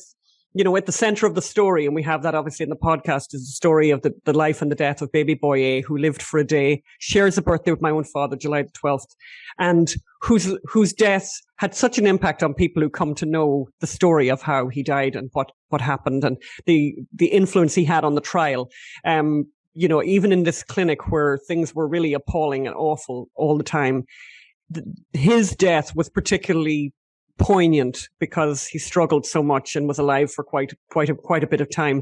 at the center of the story, and we have that obviously in the podcast, is the story of the life and the death of baby boy A, who lived for a day, shares a birthday with my own father, July the 12th, and whose death had such an impact on people who come to know the story of how he died and what happened and the influence he had on the trial. Even in this clinic where things were really appalling and awful all the time, his death was particularly poignant because he struggled so much and was alive for quite a bit of time,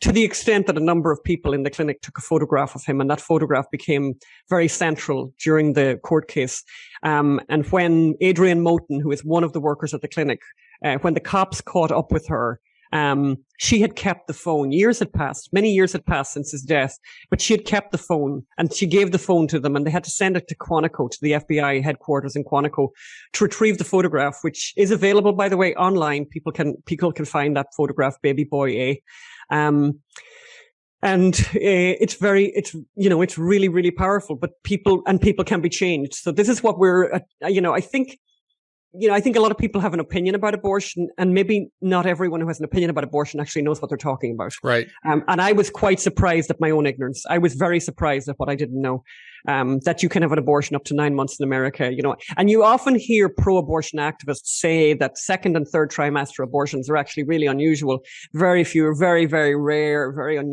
to the extent that a number of people in the clinic took a photograph of him, and that photograph became very central during the court case. And when Adrienne Moten, who is one of the workers at the clinic, when the cops caught up with her She had kept the phone. Many years had passed since his death, but she had kept the phone, and she gave the phone to them, and they had to send it to Quantico, to the FBI headquarters in Quantico, to retrieve the photograph, which is available, by the way, online. People can find that photograph, Baby Boy A. And it's really, really powerful, but people can be changed. So this is what I think a lot of people have an opinion about abortion, and maybe not everyone who has an opinion about abortion actually knows what they're talking about. Right. And I was quite surprised at my own ignorance. I was very surprised at what I didn't know, that you can have an abortion up to 9 months in America, and you often hear pro-abortion activists say that second and third trimester abortions are actually really unusual. Very few, very, very rare, and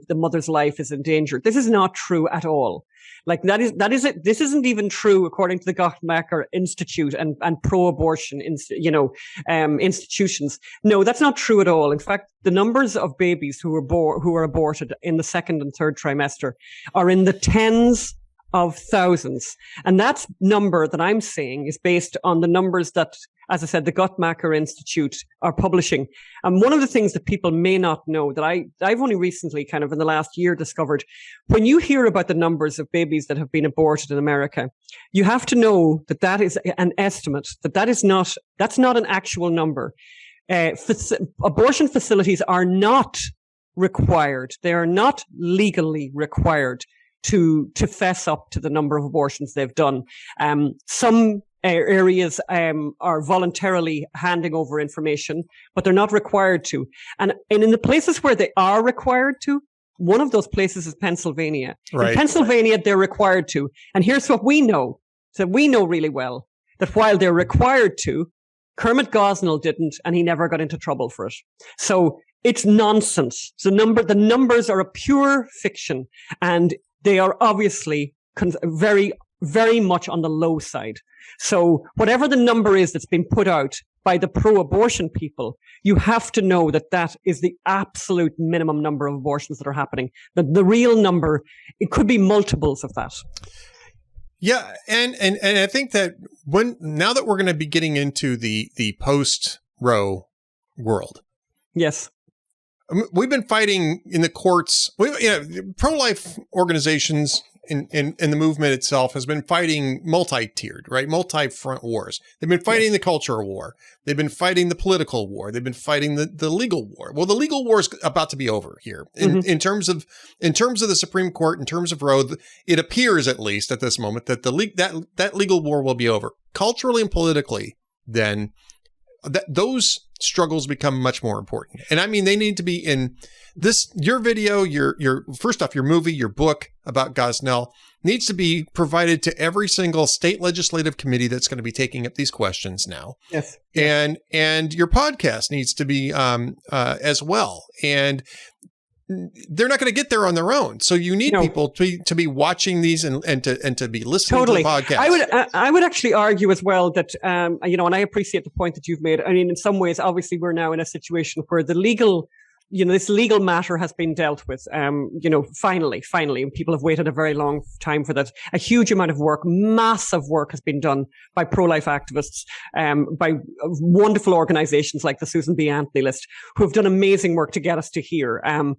the mother's life is in danger. This is not true at all. Like that is it. This isn't even true according to the Guttmacher Institute and pro-abortion, institutions. No, that's not true at all. In fact, the numbers of babies who are aborted in the second and third trimester are in the tens of thousands. And that number that I'm saying is based on the numbers that, as I said, the Guttmacher Institute are publishing. And one of the things that people may not know that I've only recently kind of in the last year discovered, when you hear about the numbers of babies that have been aborted in America, you have to know that is an estimate, that's not an actual number. Abortion facilities are not required. They are not legally required to fess up to the number of abortions they've done. Some areas are voluntarily handing over information, but they're not required to. And in the places where they are required to, one of those places is Pennsylvania. Right. In Pennsylvania, they're required to. And here's what we know. So we know really well that while they're required to, Kermit Gosnell didn't, and he never got into trouble for it. So it's nonsense. The numbers are a pure fiction, and they are obviously very, very much on the low side. So whatever the number is that's been put out by the pro-abortion people, you have to know that is the absolute minimum number of abortions that are happening. The real number, it could be multiples of that. Yeah, and I think that now that we're going to be getting into the post-Roe world. Yes. We've been fighting in the courts. Pro-life organizations in the movement itself has been fighting multi-tiered, right? Multi-front wars. They've been fighting the cultural war. They've been fighting the political war. They've been fighting the legal war. Well, the legal war is about to be over here. In terms of the Supreme Court, in terms of Roe, it appears at least at this moment that that legal war will be over. Culturally and politically, then those struggles become much more important. And I mean, they need to be in this, your video, your first off, your movie, your book about Gosnell needs to be provided to every single state legislative committee that's going to be taking up these questions now. Yes. And your podcast needs to be as well. And they're not going to get there on their own. So you need people to be watching these and to be listening to the podcast. I would actually argue as well that, and I appreciate the point that you've made. I mean, in some ways, obviously, we're now in a situation where the legal, this legal matter has been dealt with, finally, and people have waited a very long time for that. A huge amount of work, massive work has been done by pro-life activists, by wonderful organizations like the Susan B. Anthony List, who have done amazing work to get us to here. And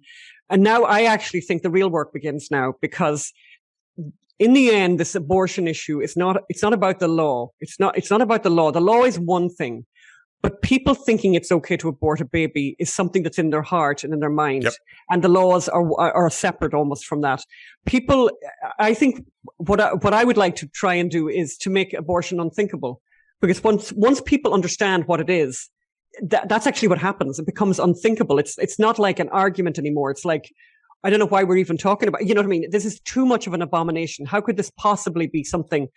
now I actually think the real work begins now, because in the end, this abortion issue it's not about the law. It's not about the law. The law is one thing. But people thinking it's okay to abort a baby is something that's in their heart and in their mind. Yep. And the laws are separate almost from that. People, I think what I would like to try and do is to make abortion unthinkable. Because once people understand what it is, that's actually what happens. It becomes unthinkable. It's not like an argument anymore. It's like, I don't know why we're even talking about, you know what I mean? This is too much of an abomination. How could this possibly be something?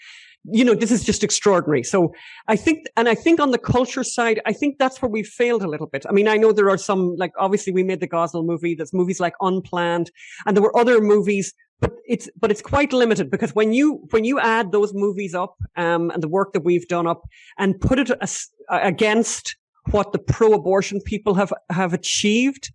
This is just extraordinary. So I think on the culture side, I think that's where we've failed a little bit. I mean, I know there are some, like, obviously we made the Gosnell movie. There's movies like Unplanned, and there were other movies, but it's quite limited, because when you add those movies up, and the work that we've done up and put it against what the pro-abortion people have achieved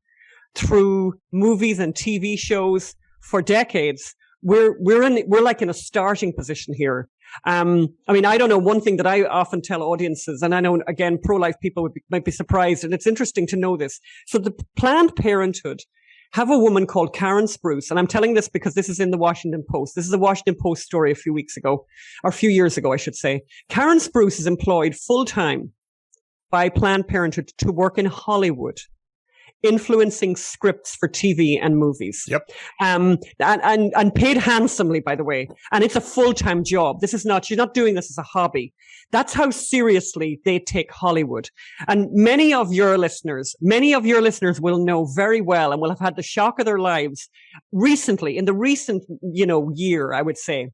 through movies and TV shows for decades, we're like in a starting position here. I mean, I don't know, one thing that I often tell audiences, and I know, again, pro-life people might be surprised, and it's interesting to know this. So the Planned Parenthood have a woman called Karen Spruce, and I'm telling this because this is in the Washington Post. This is a Washington Post story a few weeks ago, or a few years ago, I should say. Karen Spruce is employed full-time by Planned Parenthood to work in Hollywood, influencing scripts for TV and movies. Yep. And paid handsomely, by the way. And it's a full-time job. She's not doing this as a hobby. That's how seriously they take Hollywood. And many of your listeners will know very well and will have had the shock of their lives recently, in the recent, year, I would say,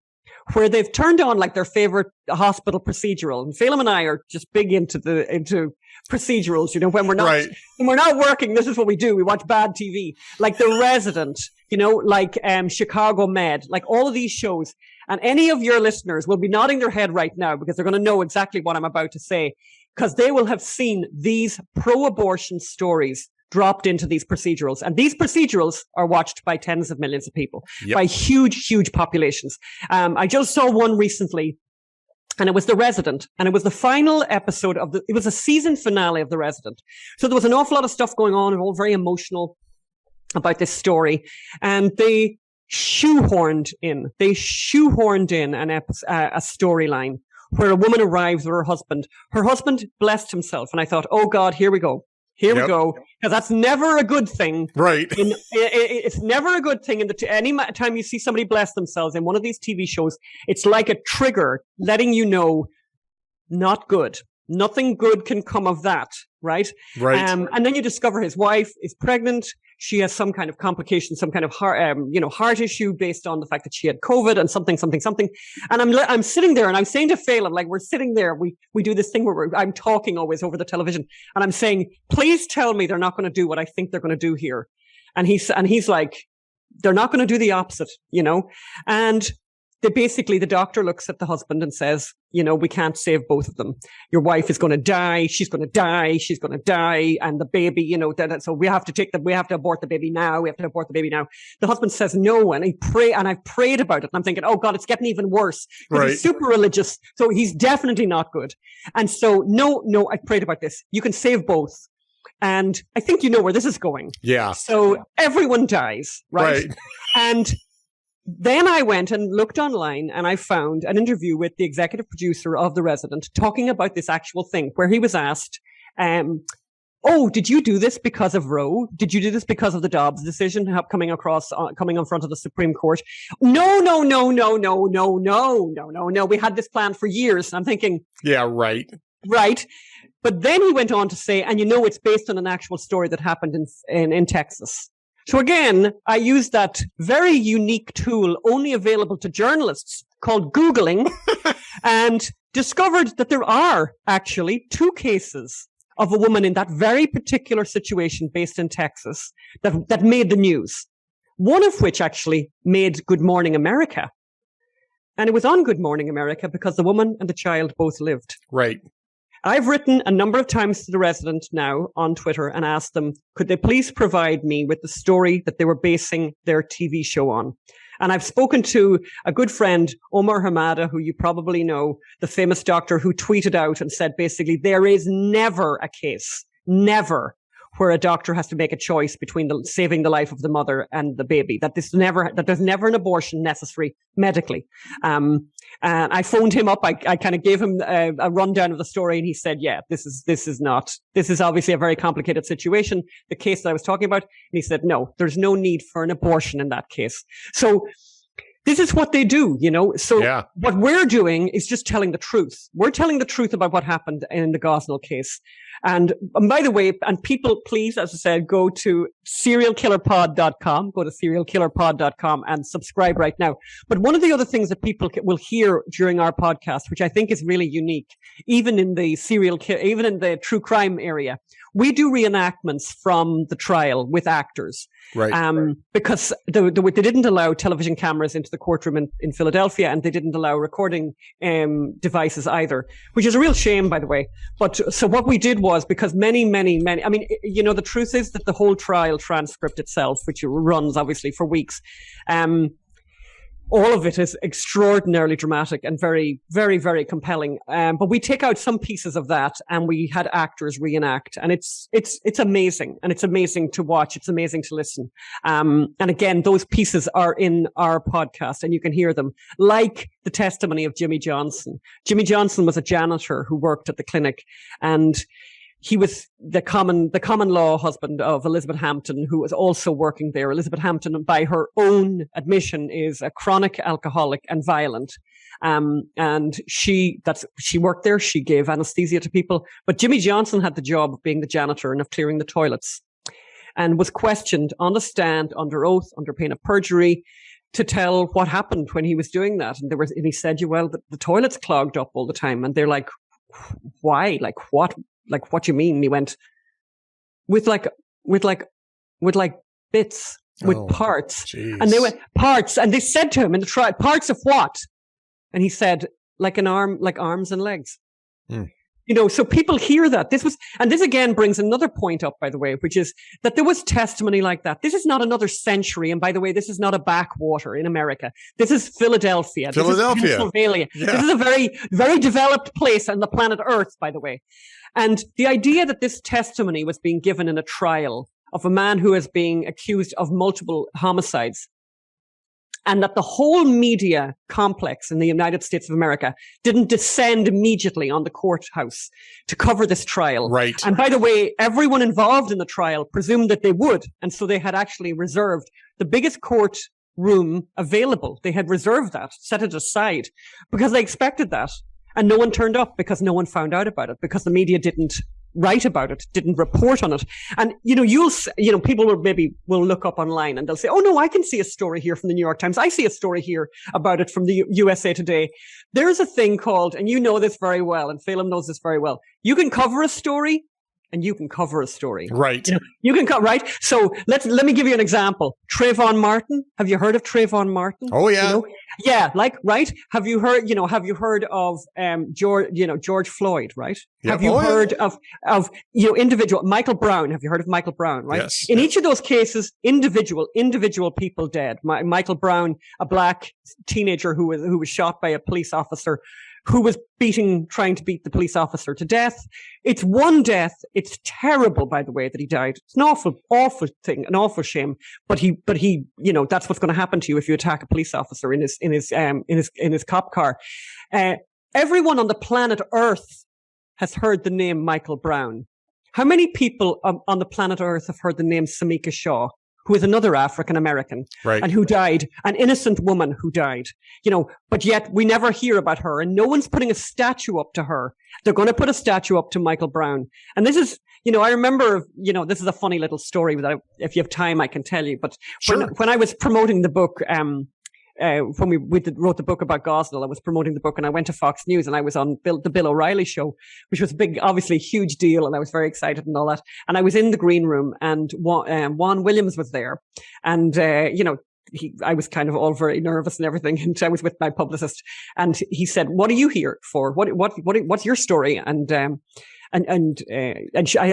where they've turned on like their favorite hospital procedural. And Phelim and I are just big into procedurals, when we're not working, this is what we do. We watch bad TV, like The Resident, like Chicago Med, like all of these shows. And any of your listeners will be nodding their head right now because they're going to know exactly what I'm about to say, because they will have seen these pro-abortion stories dropped into these procedurals. And these procedurals are watched by tens of millions of people, by huge, huge populations. I just saw one recently, and it was The Resident, and it was the final episode it was a season finale of The Resident. So there was an awful lot of stuff going on and all very emotional about this story. And they shoehorned in a storyline where a woman arrives with her husband. Her husband blessed himself. And I thought, oh God, here we go. We go, because that's never a good thing. Right. It's never a good thing. Any time you see somebody bless themselves in one of these TV shows, it's like a trigger letting you know, not good. Nothing good can come of that. Right. Right. And then you discover his wife is pregnant. She has some kind of complication, some kind of heart issue based on the fact that she had COVID and something. And I'm sitting there and I'm saying to Phelim, like, we're sitting there, we do this thing where I'm talking always over the television and I'm saying, please tell me they're not going to do what I think they're going to do here. And he's like, they're not going to do the opposite, and the doctor looks at the husband and says, we can't save both of them. Your wife is going to die. She's going to die. She's going to die. And the baby, so we have to abort the baby now. The husband says no. And I've prayed about it. And I'm thinking, oh God, it's getting even worse. Right. He's super religious. So he's definitely not good. And so no, I prayed about this. You can save both. And I think you know where this is going. Yeah. So everyone dies, right? And then I went and looked online and I found an interview with the executive producer of The Resident talking about this actual thing where he was asked, did you do this because of Roe? Did you do this because of the Dobbs decision coming in front of the Supreme Court? No. We had this plan for years. I'm thinking. Yeah, right. Right. But then he went on to say, and it's based on an actual story that happened in Texas. So again, I used that very unique tool only available to journalists called Googling and discovered that there are actually 2 cases of a woman in that very particular situation based in Texas that made the news. One of which actually made Good Morning America. And it was on Good Morning America because the woman and the child both lived. Right. I've written a number of times to The Resident now on Twitter and asked them, could they please provide me with the story that they were basing their TV show on? And I've spoken to a good friend, Omar Hamada, who you probably know, the famous doctor who tweeted out and said, basically, there is never a case, never, where a doctor has to make a choice between saving the life of the mother and the baby, that there's never an abortion necessary medically. And I phoned him up. I kind of gave him a rundown of the story and he said, yeah, this is obviously a very complicated situation. The case that I was talking about. And he said, no, there's no need for an abortion in that case. So this is what they do, So What we're doing is just telling the truth. We're telling the truth about what happened in the Gosnell case. And by the way, and people, please, as I said, go to serialkillerpod.com, and subscribe right now. But one of the other things that people will hear during our podcast, which I think is really unique, even in the true crime area, we do reenactments from the trial with actors. Right. Because they didn't allow television cameras into the courtroom in Philadelphia, and they didn't allow recording devices either, which is a real shame, by the way. But so what we did was, because many, I mean, the truth is that the whole trial transcript itself, which runs obviously for weeks, all of it is extraordinarily dramatic and very, very, very compelling. But we take out some pieces of that and we had actors reenact, and it's amazing, and it's amazing to watch. It's amazing to listen. And again, those pieces are in our podcast and you can hear them, like the testimony of Jimmy Johnson. Jimmy Johnson was a janitor who worked at the clinic, and he was the common law husband of Elizabeth Hampton, who was also working there. Elizabeth Hampton, by her own admission, is a chronic alcoholic and violent. And she worked there. She gave anesthesia to people. But Jimmy Johnson had the job of being the janitor and of clearing the toilets, and was questioned on the stand under oath, under pain of perjury, to tell what happened when he was doing that. And he said, well, the toilets clogged up all the time. And they're like, why? Like what? Like, what do you mean? And he went, with bits, with parts. Geez. And they went, parts. And they said to him in the trial, parts of what? And he said, like an arm, like arms and legs. So people hear that. This again brings another point up, by the way, which is that there was testimony like that. This is not another century. And by the way, this is not a backwater in America. This is Philadelphia. This is Pennsylvania. Yeah. This is a very, very developed place on the planet Earth, by the way. And the idea that this testimony was being given in a trial of a man who is being accused of multiple homicides, and that the whole media complex in the United States of America didn't descend immediately on the courthouse to cover this trial. Right. And by the way, everyone involved in the trial presumed that they would. And so they had actually reserved the biggest court room available. They had reserved that, set it aside, because they expected that. And no one turned up because no one found out about it, because the media didn't write about it, didn't report on it. And, people will look up online and they'll say, oh no, I can see a story here from the New York Times. I see a story here about it from the USA Today. There's a thing called, and you know this very well, and Phelim knows this very well. You can cover a story and you can cover a story. Right. You can right. So let me give you an example. Trayvon Martin. Have you heard of Trayvon Martin? Oh yeah. Yeah, right. Have you heard of George Floyd, right? Yep. Have you heard of individual Michael Brown? Have you heard of Michael Brown, right? Yes. In each of those cases, individual people dead. Michael Brown, a black teenager who was shot by a police officer, who was trying to beat the police officer to death. It's one death. It's terrible, by the way, that he died. It's an awful, awful thing, an awful shame. But he, that's what's going to happen to you if you attack a police officer in his cop car. Everyone on the planet Earth has heard the name Michael Brown. How many people on the planet Earth have heard the name Samika Shaw, who is another African American, right, and who died, an innocent woman who died, but yet we never hear about her, and no one's putting a statue up to her. They're going to put a statue up to Michael Brown. And this is, I remember, this is a funny little story that if you have time, I can tell you. But sure. when I was promoting the book, when we wrote the book about Gosnell, I was promoting the book and I went to Fox News and I was on the Bill O'Reilly show, which was a big, obviously huge deal. And I was very excited and all that. And I was in the green room and Juan Williams was there. And, I was kind of all very nervous and everything. And I was with my publicist and he said, what are you here for? What's your story? And I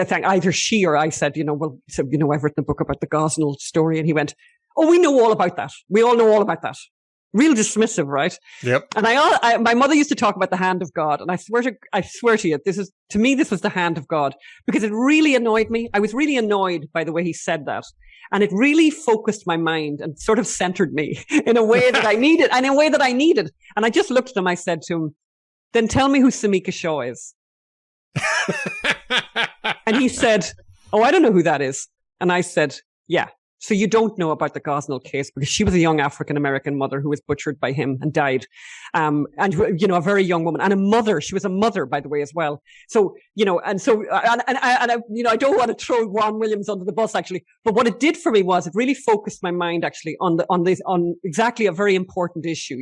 think either she or I said, I've written a book about the Gosnell story. And he went, oh, we know all about that. We all know all about that. Real dismissive, right? Yep. And my mother used to talk about the hand of God. And I swear to you, this was the hand of God, because it really annoyed me. I was really annoyed by the way he said that. And it really focused my mind and sort of centered me in a way that I needed, And I just looked at him. I said to him, then tell me who Samika Shaw is. And he said, oh, I don't know who that is. And I said, yeah. So you don't know about the Gosnell case, because she was a young African-American mother who was butchered by him and died. And a very young woman and a mother. She was a mother, by the way, as well. So, I don't want to throw Juan Williams under the bus, actually. But what it did for me was it really focused my mind, actually, on exactly a very important issue,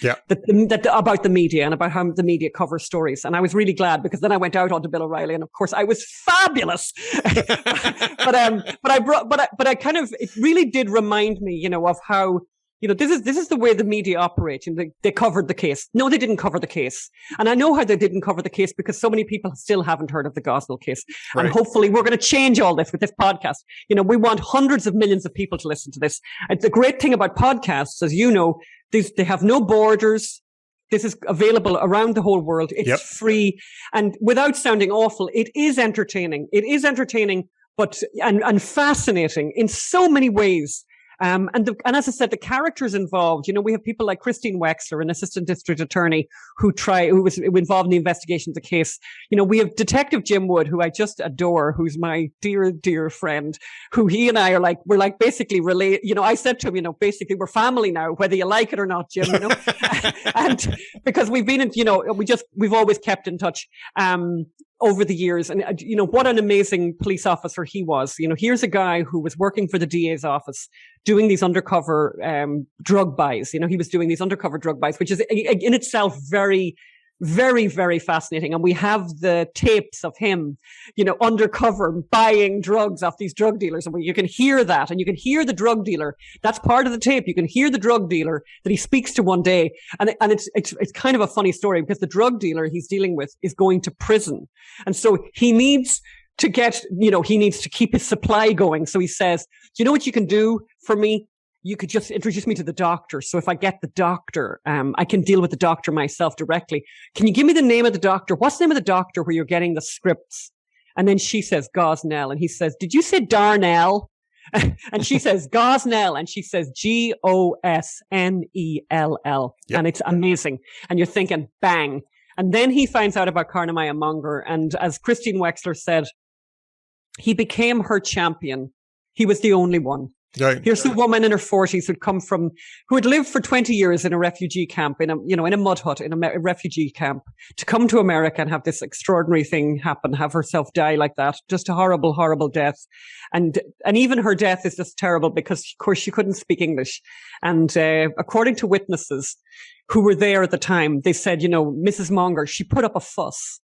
yeah, about the media and about how the media covers stories. And I was really glad, because then I went out onto Bill O'Reilly and of course I was fabulous. but I kind of, it really did remind me, of how, this is the way the media operate. And they covered the case. No, they didn't cover the case. And I know how they didn't cover the case, because so many people still haven't heard of the Gosnell case. Right. And hopefully we're going to change all this with this podcast. We want hundreds of millions of people to listen to this. And the great thing about podcasts, as you know, They have no borders. This is available around the whole world. It's free. And without sounding awful, it is entertaining. It is entertaining, but and fascinating in so many ways. And as I said, the characters involved, we have people like Christine Wexler, an assistant district attorney who was involved in the investigation of the case. We have Detective Jim Wood, who I just adore, who's my dear, dear friend, who he and I are we're basically relate. I said to him, basically we're family now, whether you like it or not, Jim, and because we've been in, we've always kept in touch. Over the years. And, what an amazing police officer he was. Here's a guy who was working for the DA's office doing these undercover drug buys. He was doing these undercover drug buys, which is in itself very, very, very fascinating. And we have the tapes of him, undercover buying drugs off these drug dealers. And you can hear that, and you can hear the drug dealer. That's part of the tape. You can hear the drug dealer that he speaks to one day. And it's kind of a funny story because the drug dealer he's dealing with is going to prison. And so he needs to he needs to keep his supply going. So he says, do you know what you can do for me? You could just introduce me to the doctor. So if I get the doctor, I can deal with the doctor myself directly. Can you give me the name of the doctor? What's the name of the doctor where you're getting the scripts? And then she says, Gosnell. And he says, did you say Darnell? And she says, Gosnell. And she says, Gosnell. Yep. And it's amazing. And you're thinking, bang. And then he finds out about Carnamaya Munger. And as Christine Wexler said, he became her champion. He was the only one. Right. Here's a woman in her 40s who had lived for 20 years in a refugee camp, in a mud hut, in a refugee camp, to come to America and have this extraordinary thing happen, have herself die like that. Just a horrible, horrible death. And even her death is just terrible because, of course, she couldn't speak English. And according to witnesses who were there at the time, they said, Mrs. Munger, she put up a fuss.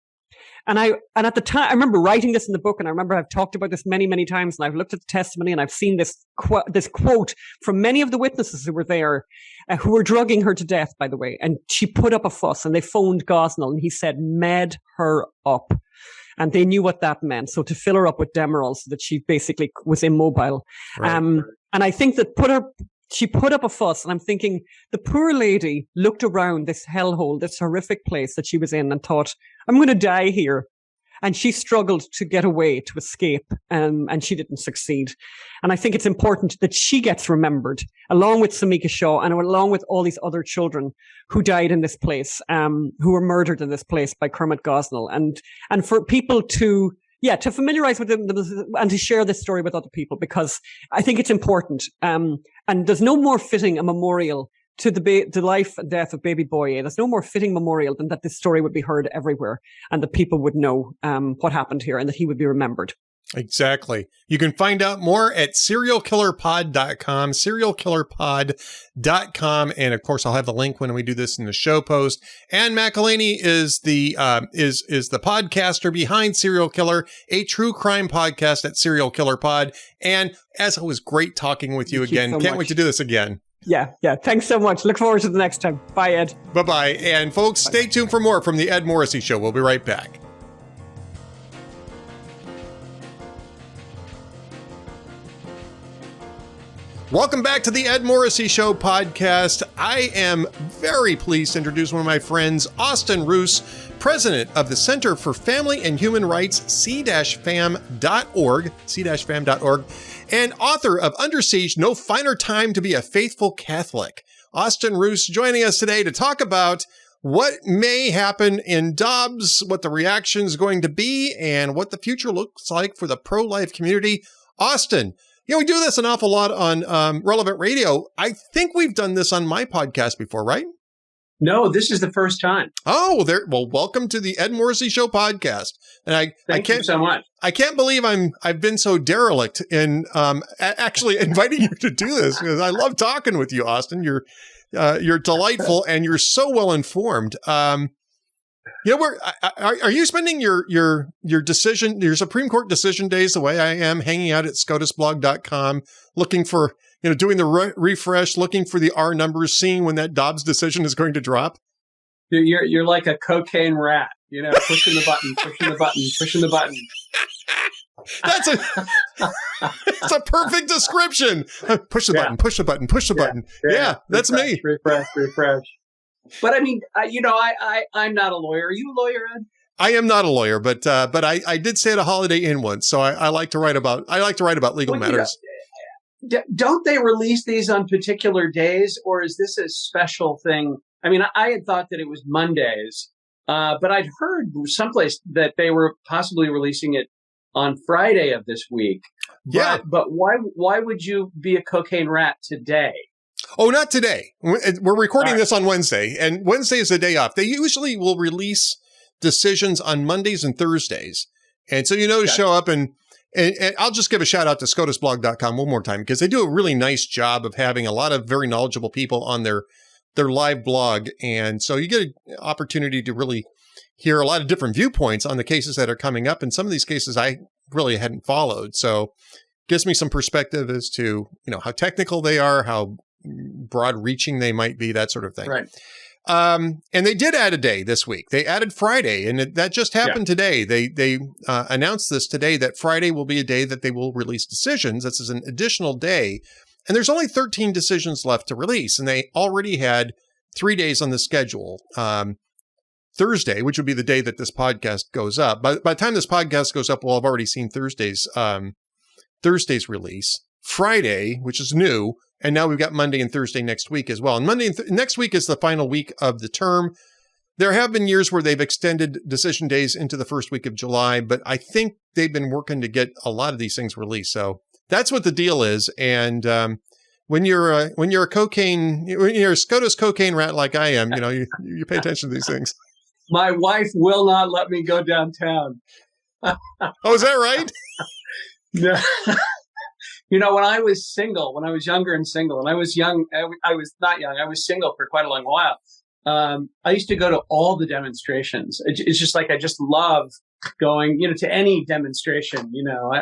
And at the time, I remember writing this in the book, and I remember I've talked about this many, many times, and I've looked at the testimony, and I've seen this quote from many of the witnesses who were there, who were drugging her to death, by the way. And she put up a fuss, and they phoned Gosnell, and he said, "Med her up." And they knew what that meant. So to fill her up with Demerol so that she basically was immobile. Right. And I think that she put up a fuss, and I'm thinking the poor lady looked around this hellhole, this horrific place that she was in, and thought, I'm going to die here. And she struggled to get away, to escape, and she didn't succeed. And I think it's important that she gets remembered, along with Samika Shaw and along with all these other children who died in this place, who were murdered in this place by Kermit Gosnell. And for people to familiarize with them and to share this story with other people, because I think it's important. And there's no more fitting a memorial to the life and death of baby boy. There's no more fitting memorial than that this story would be heard everywhere and that people would know what happened here and that he would be remembered. Exactly. You can find out more at serialkillerpod.com, serialkillerpod.com. And of course, I'll have the link when we do this in the show post. Ann McIlhenny is the podcaster behind Serial Killer, a true crime podcast at Serial Killer Pod. And as always, great talking with you again. Can't wait to do this again. Yeah. Thanks so much. Look forward to the next time. Bye, Ed. Bye-bye. And folks, stay tuned for more from the Ed Morrissey Show. We'll be right back. Welcome back to the Ed Morrissey Show podcast. I am very pleased to introduce one of my friends, Austin Ruse, president of the Center for Family and Human Rights, c-fam.org, and author of Under Siege, No Finer Time to Be a Faithful Catholic. Austin Ruse joining us today to talk about what may happen in Dobbs, what the reaction is going to be, and what the future looks like for the pro-life community. Austin, we do this an awful lot on Relevant Radio. I think we've done this on my podcast before, right? No, this is the first time. Oh, well, welcome to the Ed Morrissey Show podcast. And Thank you so much. I can't believe I've been so derelict in actually inviting you to do this, because I love talking with you, Austin. You're delightful and you're so well informed. Are you spending your decision, your Supreme Court decision days the way I am, hanging out at scotusblog.com, looking for, doing the refresh, looking for the R numbers, seeing when that Dobbs decision is going to drop? You're like a cocaine rat, pushing the button, pushing the button, pushing the button. That's it's a perfect description. Push the button, push the button, push the button. Yeah, that's me. Refresh. But I mean, I'm not a lawyer. Are you a lawyer, Ed? I am not a lawyer, but I did stay at a Holiday Inn once, so I like to write about legal matters. Don't they release these on particular days, or is this a special thing? I mean, I had thought that it was Mondays, but I'd heard someplace that they were possibly releasing it on Friday of this week. Yeah, but why would you be a cocaine rat today? Oh, not today. We're recording this on Wednesday, and Wednesday is the day off. They usually will release decisions on Mondays and Thursdays. And so to show up and I'll just give a shout out to scotusblog.com one more time, because they do a really nice job of having a lot of very knowledgeable people on their live blog. And so you get an opportunity to really hear a lot of different viewpoints on the cases that are coming up. And some of these cases I really hadn't followed. So it gives me some perspective as to, how technical they are, how broad reaching they might be, that sort of thing. Right. And they did add a day this week. They added Friday, and that just happened today. They announced this today, that Friday will be a day that they will release decisions. This is an additional day, and there's only 13 decisions left to release, and they already had 3 days on the schedule. Thursday, which would be the day that this podcast goes up. By the time this podcast goes up, we'll have already seen Thursday's release. Friday, which is new. And now we've got Monday and Thursday next week as well. And Monday and next week is the final week of the term. There have been years where they've extended decision days into the first week of July, but I think they've been working to get a lot of these things released. So that's what the deal is. And when you're a SCOTUS cocaine rat like I am, you pay attention to these things. My wife will not let me go downtown. Oh, is that right? No. When I was single, when I was younger and single, and I was young, I was not young, I was single for quite a long while. I used to go to all the demonstrations. It's just like, I just love going, to any demonstration.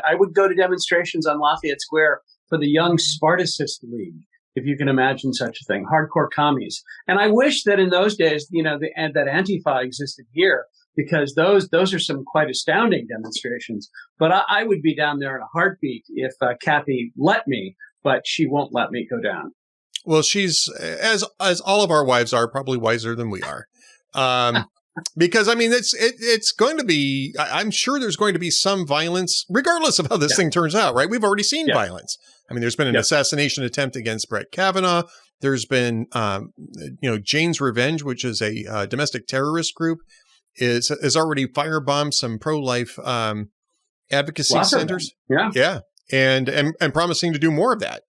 I would go to demonstrations on Lafayette Square for the Young Spartacist League, if you can imagine such a thing, hardcore commies. And I wish that in those days, that Antifa existed here, because those are some quite astounding demonstrations. But I would be down there in a heartbeat if Kathy let me, but she won't let me go down. Well, she's, as all of our wives are, probably wiser than we are. Because, I mean, it's going to be, I'm sure there's going to be some violence, regardless of how this thing turns out, right? We've already seen violence. I mean, there's been an assassination attempt against Brett Kavanaugh. There's been, Jane's Revenge, which is a domestic terrorist group, is already firebombed some pro-life advocacy centers. Yeah. And promising to do more of that.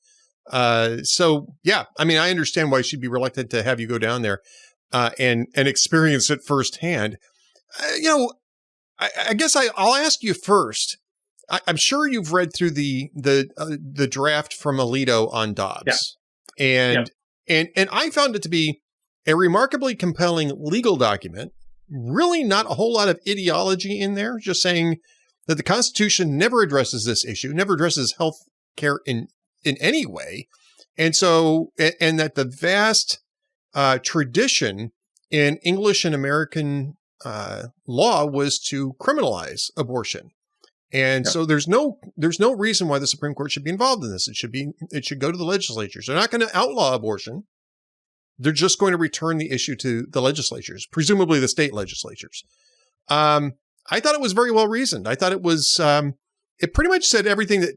So, yeah, I mean, I understand why she'd be reluctant to have you go down there and experience it firsthand. I guess I'll ask you first. I'm sure you've read through the draft from Alito on Dobbs. And I found it to be a remarkably compelling legal document. Really not a whole lot of ideology in there, just saying that the Constitution never addresses this issue, never addresses health care in any way. And so, and that the vast tradition in English and American law was to criminalize abortion. And so there's no reason why the Supreme Court should be involved in this. It should go to the legislatures. They're not going to outlaw abortion. They're just going to return the issue to the legislatures, presumably the state legislatures. I thought it was very well reasoned. I thought it was, it pretty much said everything that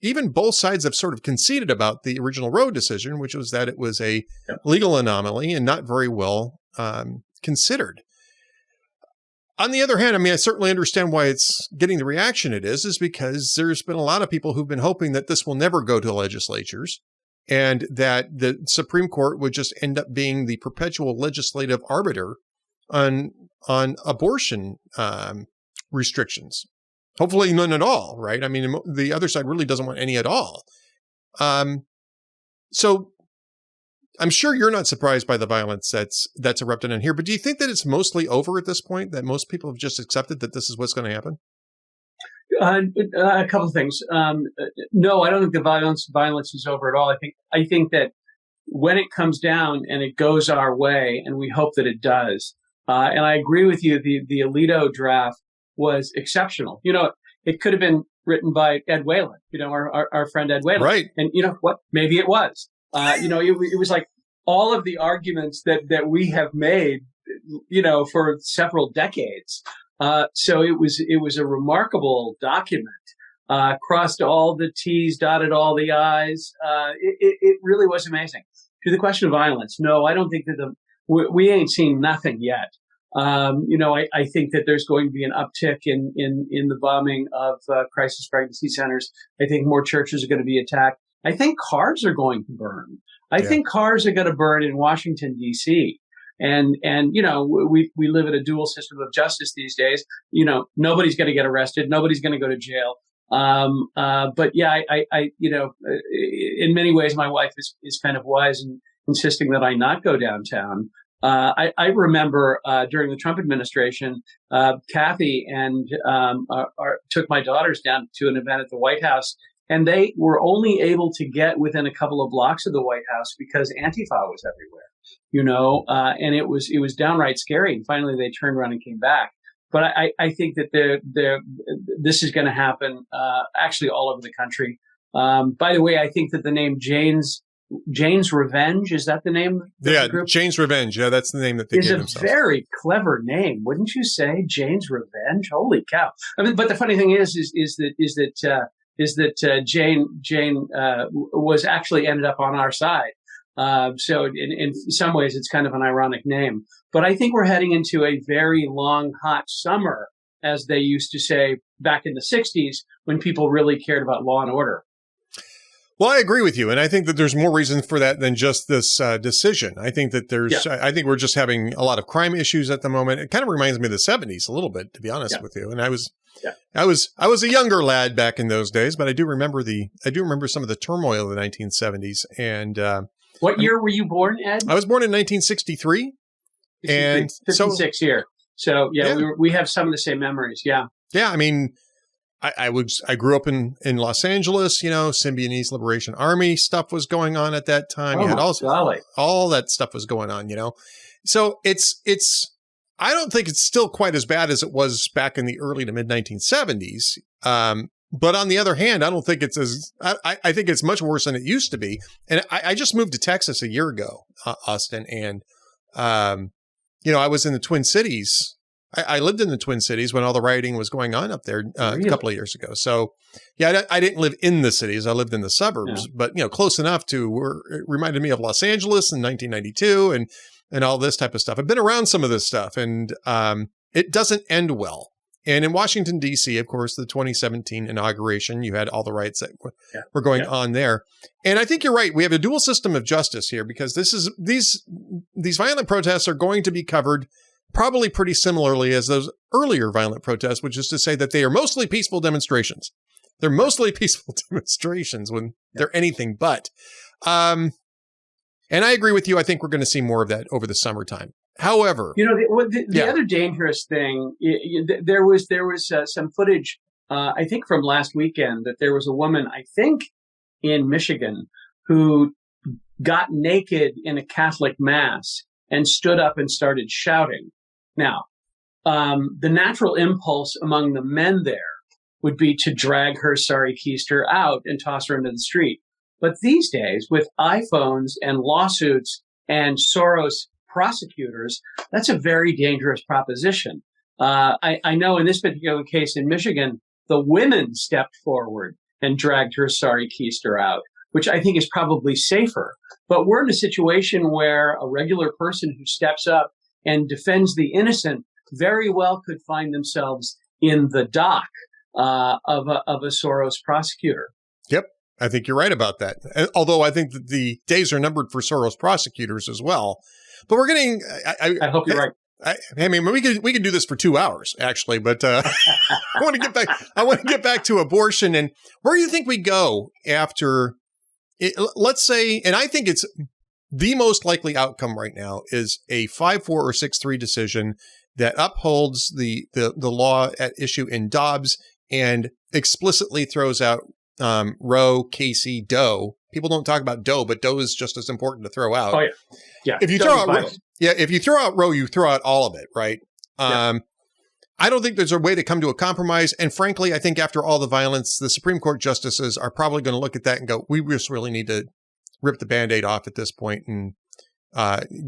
even both sides have sort of conceded about the original Roe decision, which was that it was a legal anomaly and not very well considered. On the other hand, I mean, I certainly understand why it's getting the reaction it is because there's been a lot of people who've been hoping that this will never go to the legislatures and that the Supreme Court would just end up being the perpetual legislative arbiter on abortion restrictions. Hopefully none at all, right? I mean, the other side really doesn't want any at all. So I'm sure you're not surprised by the violence that's erupted in here, but do you think that it's mostly over at this point, that most people have just accepted that this is what's going to happen? A couple of things. No, I don't think the violence is over at all. I think that when it comes down and it goes our way, and we hope that it does, and I agree with you, the Alito draft was exceptional. It could have been written by Ed Whalen, our friend Ed Whalen. Right. And you know what? Maybe it was. It was like all of the arguments that we have made, for several decades. So it was a remarkable document. Crossed all the T's, dotted all the I's. It really was amazing. To the question of violence, no, I don't think that we ain't seen nothing yet. I think that there's going to be an uptick in the bombing of crisis pregnancy centers. I think more churches are going to be attacked. I think cars are going to burn. I think cars are going to burn in Washington, D.C. And we live in a dual system of justice these days. Nobody's going to get arrested. Nobody's going to go to jail. But yeah, I in many ways, my wife is kind of wise in insisting that I not go downtown. I remember during the Trump administration, Kathy and took my daughters down to an event at the White House, and they were only able to get within a couple of blocks of the White House because Antifa was everywhere, and it was downright scary. And finally, they turned around and came back. But I think that this is going to happen actually all over the country. By the way, I think that the name Jane's Revenge, is that the name? Yeah, Jane's Revenge. Yeah, that's the name that they gave themselves. It's a very clever name, wouldn't you say? Jane's Revenge. Holy cow! I mean, but the funny thing is that Jane was actually ended up on our side. So in some ways, it's kind of an ironic name. But I think we're heading into a very long, hot summer, as they used to say back in the 60s, when people really cared about law and order. Well, I agree with you. And I think that there's more reason for that than just this decision. I think that I think we're just having a lot of crime issues at the moment. It kind of reminds me of the 70s a little bit, to be honest with you. And I was a younger lad back in those days, but I do remember some of the turmoil of the 1970s. And what year were you born, Ed? I was born in 1963. And 56 here. So we have some of the same memories. Yeah. Yeah. I mean, I grew up in Los Angeles, Symbionese Liberation Army stuff was going on at that time. You had all that stuff was going on, So I don't think it's still quite as bad as it was back in the early to mid 1970s. But on the other hand, I don't think it's I think it's much worse than it used to be. And I just moved to Texas a year ago, Austin, and I was in the Twin Cities. I lived in the Twin Cities when all the rioting was going on up there a couple of years ago. So, yeah, I didn't live in the cities. I lived in the suburbs, but, close enough to it reminded me of Los Angeles in 1992 and all this type of stuff. I've been around some of this stuff, and it doesn't end well. And in Washington, D.C., of course, the 2017 inauguration, you had all the riots that were going on there. And I think you're right. We have a dual system of justice here because these violent protests are going to be covered probably pretty similarly as those earlier violent protests, which is to say that they are mostly peaceful demonstrations. They're mostly peaceful demonstrations when they're anything but. And I agree with you. I think we're going to see more of that over the summertime. However, the other dangerous thing, there was some footage, I think from last weekend, that there was a woman, I think in Michigan, who got naked in a Catholic mass and stood up and started shouting. Now, the natural impulse among the men there would be to drag her sorry keister out and toss her into the street. But these days, with iPhones and lawsuits and Soros prosecutors, that's a very dangerous proposition. I know in this particular case in Michigan, the women stepped forward and dragged her sorry keister out, which I think is probably safer. But we're in a situation where a regular person who steps up and defends the innocent very well could find themselves in the dock of a Soros prosecutor. Yep. I think you're right about that. Although I think that the days are numbered for Soros prosecutors as well. But we're getting. I hope you're right. I mean, we could do this for 2 hours actually, but I want to get back. I want to get back to abortion and where do you think we go after? Let's say, and I think it's the most likely outcome right now is a 5-4 or 6-3 decision that upholds the law at issue in Dobbs and explicitly throws out Roe, Casey, Doe. People don't talk about Doe, but Doe is just as important to throw out. Oh yeah. If you throw out Roe, if you throw out Roe, you throw out all of it, right? I don't think there's a way to come to a compromise. And frankly, I think after all the violence, the Supreme Court justices are probably going to look at that and go, we just really need to rip the Band-Aid off at this point and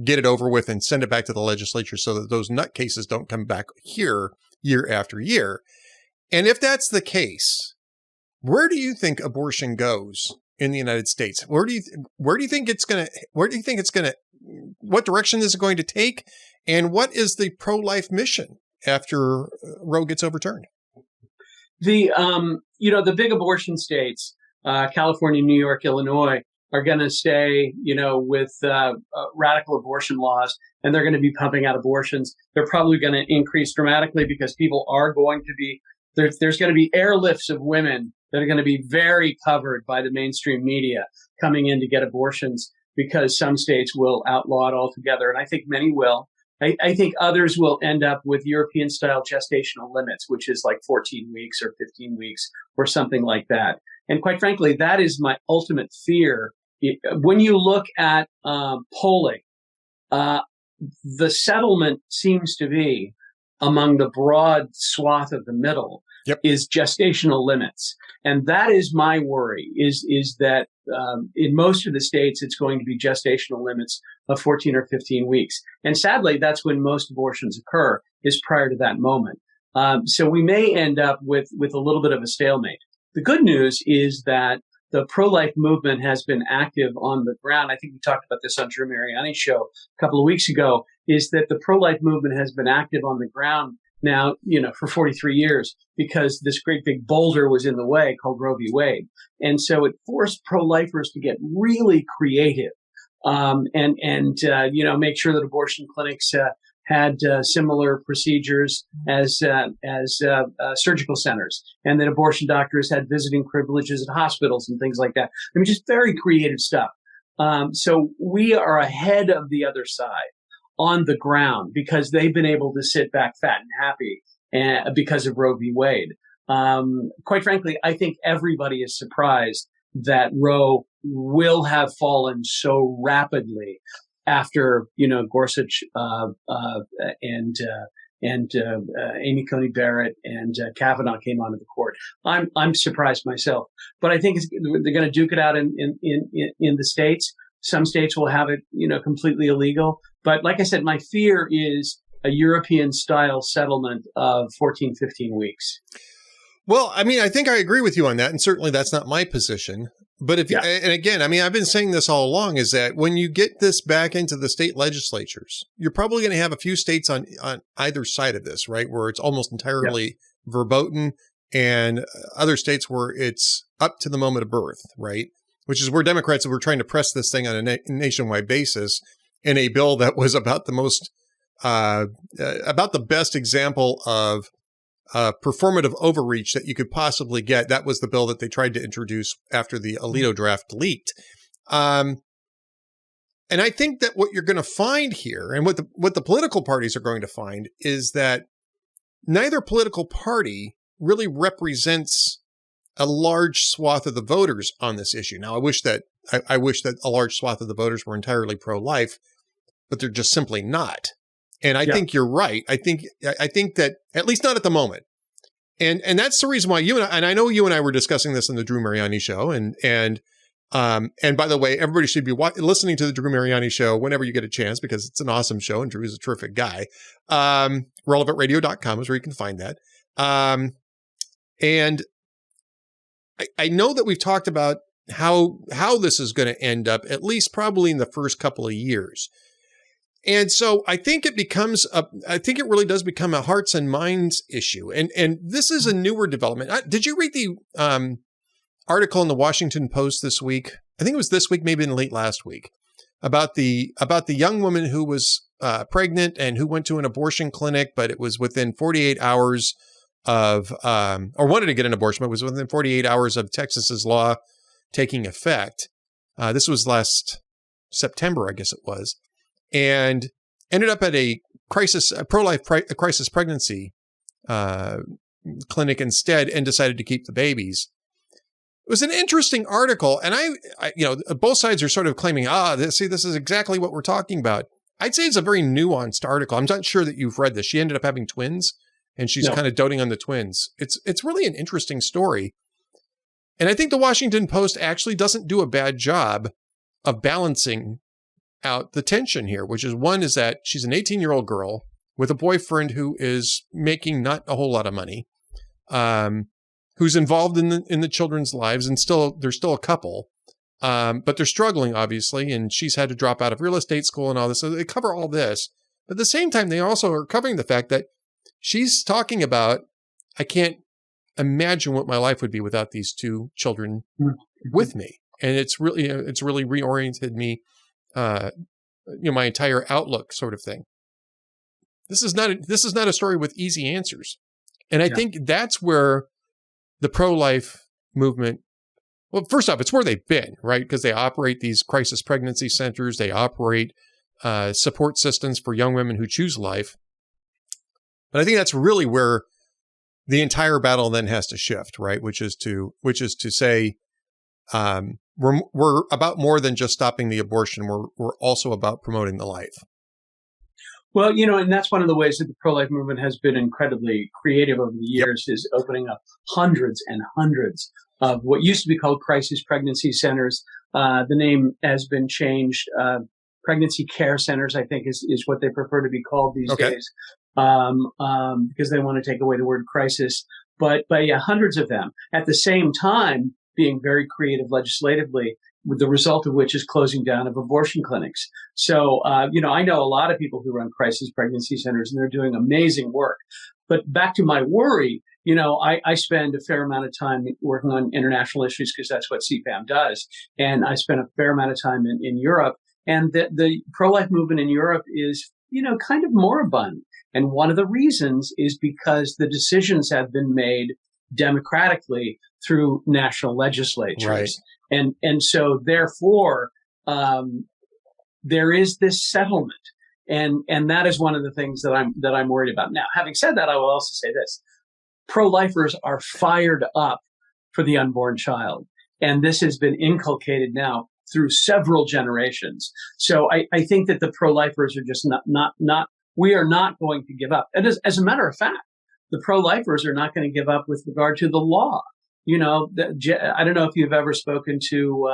get it over with and send it back to the legislature so that those nutcases don't come back here year after year. And if that's the case, where do you think abortion goes in the United States? Where do you think it's going to, what direction is it going to take? And what is the pro-life mission after Roe gets overturned? The big abortion states, California, New York, Illinois, are going to stay, with radical abortion laws, and they're going to be pumping out abortions. They're probably going to increase dramatically because people are going to be, there's going to be airlifts of women that are going to be very covered by the mainstream media coming in to get abortions because some states will outlaw it altogether. And I think many will. I think others will end up with European-style gestational limits, which is like 14 weeks or 15 weeks or something like that. And quite frankly, that is my ultimate fear. When you look at polling, the settlement seems to be among the broad swath of the middle is gestational limits. And that is my worry, is that in most of the states, it's going to be gestational limits of 14 or 15 weeks. And sadly, that's when most abortions occur, is prior to that moment. So we may end up with a little bit of a stalemate. The good news is that the pro-life movement has been active on the ground. I think we talked about this on Drew Mariani's show a couple of weeks ago, is that the pro-life movement has been active on the ground now, for 43 years because this great big boulder was in the way called Roe v. Wade. And so it forced pro-lifers to get really creative, and make sure that abortion clinics had similar procedures as surgical centers, and that abortion doctors had visiting privileges at hospitals and things like that. I mean, just very creative stuff. So we are ahead of the other side on the ground because they've been able to sit back fat and happy because of Roe v. Wade. Quite frankly, I think everybody is surprised that Roe will have fallen so rapidly after, Gorsuch and Amy Coney Barrett and Kavanaugh came onto the court. I'm surprised myself, but I think they're going to duke it out in the states. Some states will have it, completely illegal. But like I said, my fear is a European-style settlement of 14, 15 weeks. Well, I mean, I think I agree with you on that, and certainly that's not my position. But and again, I mean, I've been saying this all along, is that when you get this back into the state legislatures, you're probably going to have a few states on either side of this, right, where it's almost entirely verboten, and other states where it's up to the moment of birth, right, which is where Democrats were trying to press this thing on a nationwide basis in a bill that was about the most, about the best example of performative overreach that you could possibly get. That was the bill that they tried to introduce after the Alito draft leaked. And I think that what you're going to find here, and what the political parties are going to find, is that neither political party really represents a large swath of the voters on this issue. Now, I wish that a large swath of the voters were entirely pro-life, but they're just simply not. And I think you're right. I think that at least not at the moment. And that's the reason why I know you and I were discussing this on the Drew Mariani show. And by the way, everybody should be listening to the Drew Mariani show whenever you get a chance, because it's an awesome show and Drew is a terrific guy. Relevantradio.com is where you can find that. And I know that we've talked about how this is going to end up, at least probably in the first couple of years. And so I think it really does become a hearts and minds issue. And this is a newer development. Did you read the article in the Washington Post this week? I think it was this week, maybe in late last week, about the young woman who was pregnant and who went to an abortion clinic, but it was within 48 hours of, or wanted to get an abortion, but it was within 48 hours of Texas's law taking effect. This was last September, I guess it was. And ended up at a pro-life crisis pregnancy clinic instead, and decided to keep the babies. It was an interesting article, and I both sides are sort of claiming, this is exactly what we're talking about. I'd say it's a very nuanced article. I'm not sure that you've read this. She ended up having twins, and she's No. kind of doting on the twins. It's really an interesting story. And I think the Washington Post actually doesn't do a bad job of balancing out the tension here, which is one is that she's an 18-year-old girl with a boyfriend who is making not a whole lot of money, who's involved in the children's lives, and they're still a couple, but they're struggling, obviously, and she's had to drop out of real estate school and all this. So they cover all this. But at the same time, they also are covering the fact that she's talking about, I can't imagine what my life would be without these two children with me. And it's really reoriented me, my entire outlook sort of thing. This is not a story with easy answers. And I think that's where the pro-life movement, well, first off, it's where they've been, right? Because they operate these crisis pregnancy centers. They operate support systems for young women who choose life. But I think that's really where the entire battle then has to shift, right? Which is to say, we're about more than just stopping the abortion. We're also about promoting the life. Well, and that's one of the ways that the pro-life movement has been incredibly creative over the years, is opening up hundreds and hundreds of what used to be called crisis pregnancy centers. The name has been changed. Pregnancy care centers, I think, is what they prefer to be called these days, because they want to take away the word crisis. But yeah, hundreds of them. At the same time, being very creative legislatively, with the result of which is closing down of abortion clinics. So, I know a lot of people who run crisis pregnancy centers, and they're doing amazing work. But back to my worry, I spend a fair amount of time working on international issues because that's what CPAM does. And I spent a fair amount of time in Europe. And the pro-life movement in Europe is, kind of moribund. And one of the reasons is because the decisions have been made democratically through national legislatures. Right. And so therefore, there is this settlement. And that is one of the things that I'm worried about. Now, having said that, I will also say this. Pro-lifers are fired up for the unborn child. And this has been inculcated now through several generations. So I think that the pro-lifers are just not we are not going to give up. And as a matter of fact, the pro-lifers are not going to give up with regard to the law. I don't know if you've ever spoken to,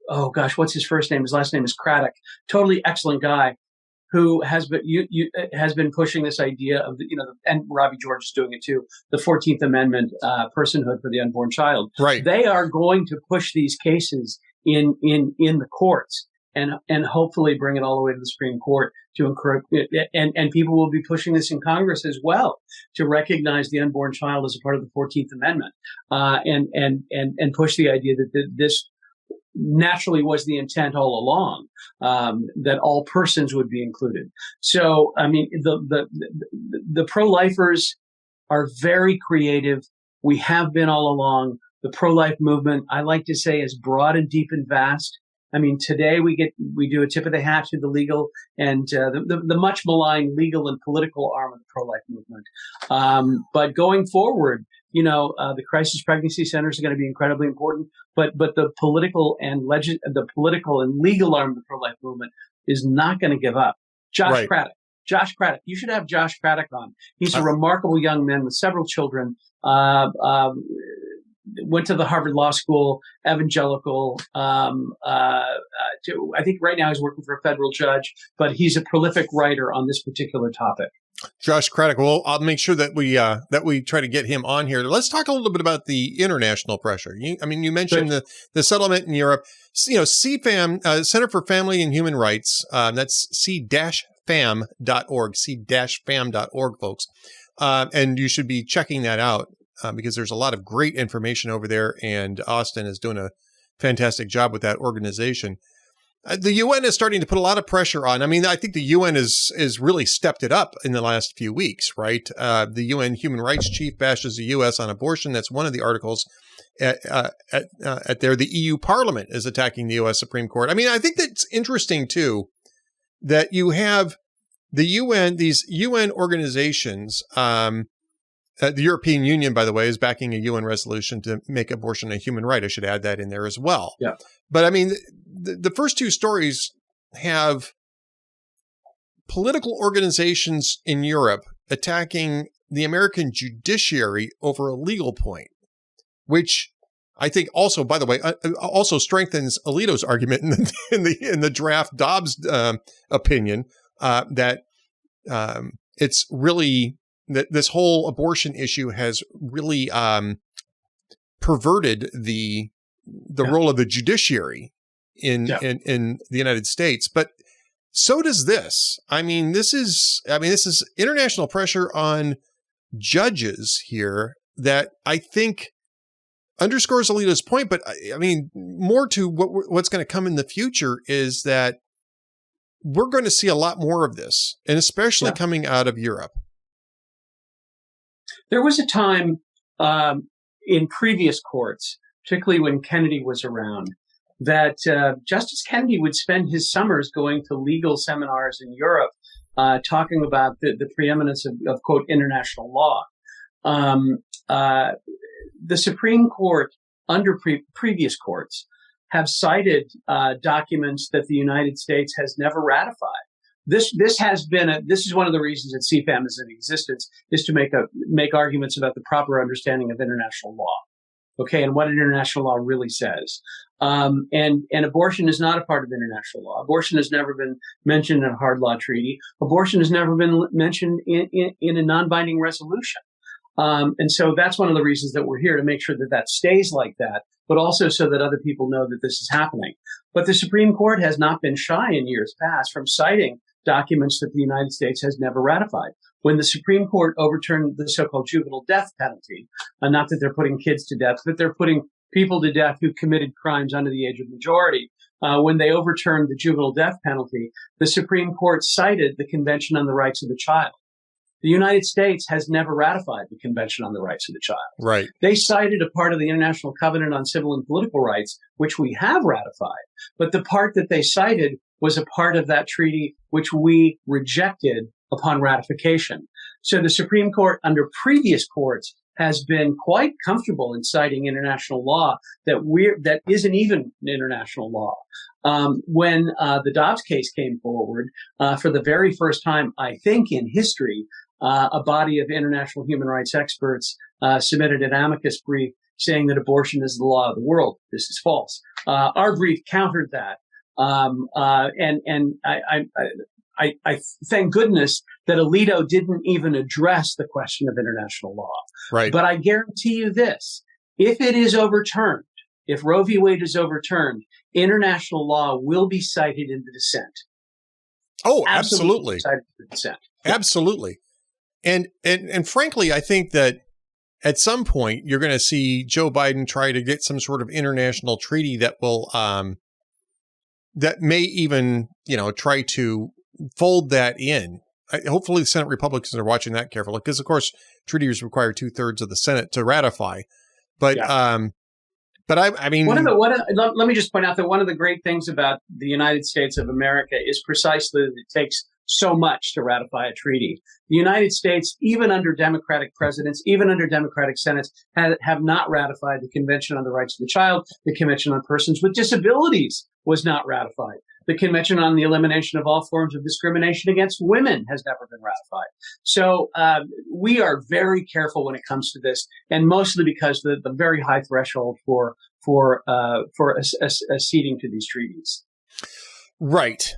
what's his first name? His last name is Craddock. Totally excellent guy who has been pushing this idea of and Robbie George is doing it too, the 14th Amendment, personhood for the unborn child. Right. They are going to push these cases in the courts and hopefully bring it all the way to the Supreme Court to encourage and people will be pushing this in Congress as well to recognize the unborn child as a part of the 14th Amendment, and push the idea that this naturally was the intent all along, that all persons would be included. So, I mean, the pro-lifers are very creative. We have been all along. The pro-life movement, I like to say, is broad and deep and vast. I mean, today we do a tip of the hat to the legal and the much maligned legal and political arm of the pro-life movement. But going forward, the crisis pregnancy centers are going to be incredibly important. But the political and legal arm of the pro-life movement is not going to give up. Josh Craddock. You should have Josh Craddock on. He's a remarkable young man with several children. Went to the Harvard Law School, evangelical. I think right now he's working for a federal judge, but he's a prolific writer on this particular topic. Josh Craddock. Well, I'll make sure that we try to get him on here. Let's talk a little bit about the international pressure. You mentioned the settlement in Europe. CFAM, Center for Family and Human Rights. That's c-fam.org, c-fam.org, folks. And you should be checking that out. Because there's a lot of great information over there, and Austin is doing a fantastic job with that organization. The UN is starting to put a lot of pressure on. I mean, I think the UN is really stepped it up in the last few weeks, right? The UN Human Rights Chief bashes the U.S. on abortion. That's one of the articles at there. The EU Parliament is attacking the U.S. Supreme Court. I mean, I think that's interesting, too, that you have the UN, these UN organizations. The European Union, by the way, is backing a UN resolution to make abortion a human right. I should add that in there as well. Yeah. But I mean, the first two stories have political organizations in Europe attacking the American judiciary over a legal point, which I think also, by the way, also strengthens Alito's argument in the draft Dobbs opinion that it's really that this whole abortion issue has really perverted the role of the judiciary in the United States. But so does this. I mean, this is international pressure on judges here that I think underscores Alito's point. But I mean, more to what's going to come in the future is that we're going to see a lot more of this, and especially coming out of Europe. There was a time in previous courts, particularly when Kennedy was around, that Justice Kennedy would spend his summers going to legal seminars in Europe, talking about the preeminence of quote, international law. The Supreme Court, under previous courts, have cited documents that the United States has never ratified. This is one of the reasons that CFAM is in existence, is to make arguments about the proper understanding of international law. Okay, and what international law really says. And abortion is not a part of international law. Abortion has never been mentioned in a hard law treaty. Abortion has never been mentioned in a non-binding resolution. And so that's one of the reasons that we're here, to make sure that that stays like that, but also so that other people know that this is happening. But the Supreme Court has not been shy in years past from citing documents that the United States has never ratified. When the Supreme Court overturned the so-called juvenile death penalty, not that they're putting kids to death, but they're putting people to death who committed crimes under the age of majority. When they overturned the juvenile death penalty, the Supreme Court cited the Convention on the Rights of the Child. The United States has never ratified the Convention on the Rights of the Child. Right. They cited a part of the International Covenant on Civil and Political Rights, which we have ratified. But the part that they cited was a part of that treaty which we rejected upon ratification. So the Supreme Court, under previous courts, has been quite comfortable in citing international law that isn't even international law. When the Dobbs case came forward, for the very first time, I think in history, a body of international human rights experts submitted an amicus brief saying that abortion is the law of the world. This is false. Our brief countered that. And I thank goodness that Alito didn't even address the question of international law. Right. But I guarantee you this, if it is overturned, if Roe v. Wade is overturned, international law will be cited in the dissent. Oh, absolutely. Cited in the dissent. Absolutely. And frankly, I think that at some point you're going to see Joe Biden try to get some sort of international treaty that will, that may even, try to fold that in. Hopefully the Senate Republicans are watching that carefully, because of course treaties require 2/3 of the Senate to ratify. But, I mean, let me just point out that one of the great things about the United States of America is precisely that it takes so much to ratify a treaty. The United States, even under Democratic presidents, even under Democratic Senates, have not ratified the Convention on the Rights of the Child. The Convention on Persons with Disabilities was not ratified. The Convention on the Elimination of All Forms of Discrimination Against Women has never been ratified. So we are very careful when it comes to this, and mostly because the very high threshold for acceding to these treaties. Right.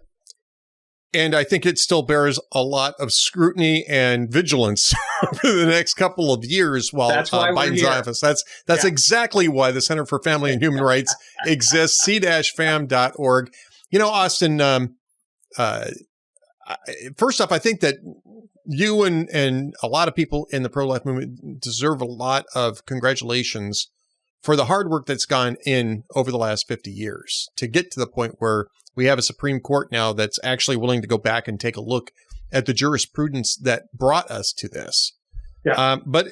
And I think it still bears a lot of scrutiny and vigilance for the next couple of years while Biden's office. That's exactly why the Center for Family and Human Rights exists, c-fam.org. Austin, first off, I think that you and a lot of people in the pro-life movement deserve a lot of congratulations for the hard work that's gone in over the last 50 years to get to the point where we have a Supreme Court now that's actually willing to go back and take a look at the jurisprudence that brought us to this. Yeah. But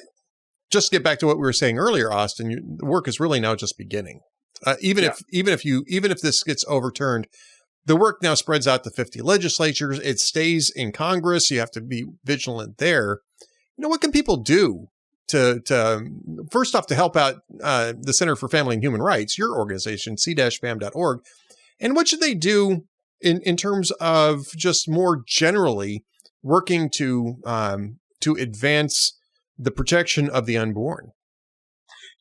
just to get back to what we were saying earlier, Austin, the work is really now just beginning. Even if this gets overturned, the work now spreads out to 50 legislatures. It stays in Congress. You have to be vigilant there. What can people do to first off, to help out the Center for Family and Human Rights, your organization, c-fam.org? And what should they do in terms of just more generally working to to advance the protection of the unborn?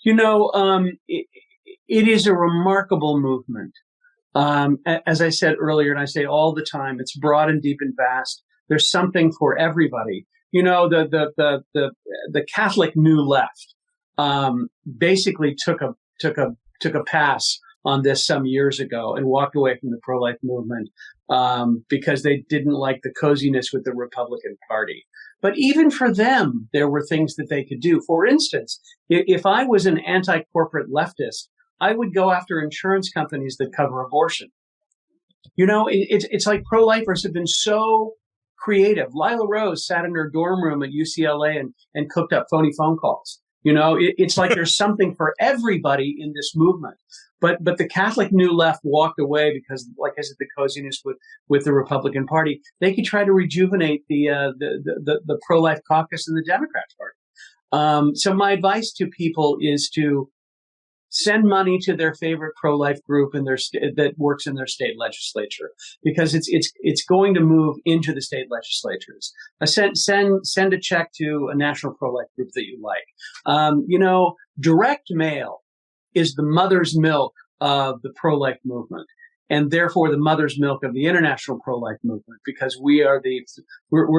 It is a remarkable movement. As I said earlier, and I say all the time, it's broad and deep and vast. There's something for everybody. The Catholic New Left basically took a pass on this some years ago and walked away from the pro-life movement because they didn't like the coziness with the Republican Party. But even for them, there were things that they could do. For instance, if I was an anti-corporate leftist, I would go after insurance companies that cover abortion. It's like pro-lifers have been so creative. Lila Rose sat in her dorm room at UCLA and cooked up phony phone calls. It's like there's something for everybody in this movement. But the Catholic New Left walked away because, like I said, the coziness with the Republican Party. They could try to rejuvenate the pro-life caucus in the Democrat Party. So my advice to people is to send money to their favorite pro-life group that works in their state legislature, because it's going to move into the state legislatures. Send a check to a national pro-life group that you like. Direct mail is the mother's milk of the pro-life movement, and therefore the mother's milk of the international pro-life movement, because we're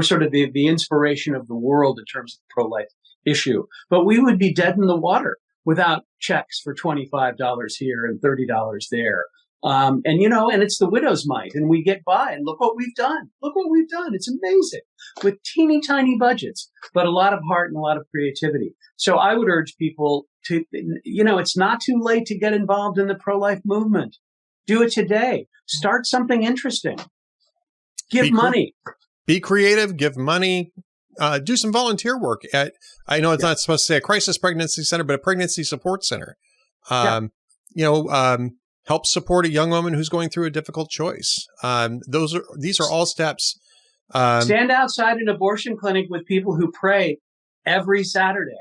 sort of the inspiration of the world in terms of the pro-life issue. But we would be dead in the water without checks for $25 here and $30 there. And it's the widow's mite, and we get by, and look what we've done. It's amazing, with teeny tiny budgets, but a lot of heart and a lot of creativity. So I would urge people to, it's not too late to get involved in the pro-life movement. Do it today. Start something interesting. Give money. Be creative, give money. Do some volunteer work at, I know it's not supposed to say a crisis pregnancy center, but a pregnancy support center. Help support a young woman who's going through a difficult choice. These are all steps. Stand outside an abortion clinic with people who pray every Saturday.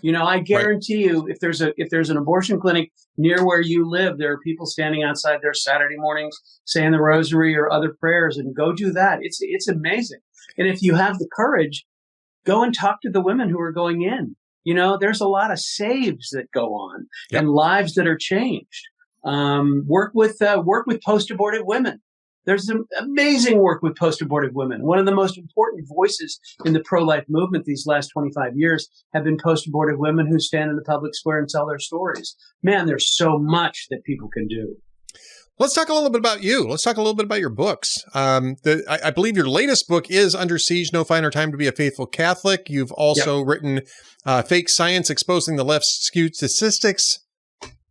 I guarantee you, if there's an abortion clinic near where you live, there are people standing outside there Saturday mornings saying the rosary or other prayers, and go do that. It's amazing. And if you have the courage, go and talk to the women who are going in. There's a lot of saves that go on and lives that are changed. Work with post-abortive women. There's some amazing work with post-abortive women. One of the most important voices in the pro-life movement these last 25 years have been post-abortive women who stand in the public square and tell their stories. Man, there's so much that people can do. Let's talk a little bit about you. Let's talk a little bit about your books. I believe your latest book is Under Siege, No Finer Time to be a Faithful Catholic. You've also written Fake Science, Exposing the Left's Skewed Statistics.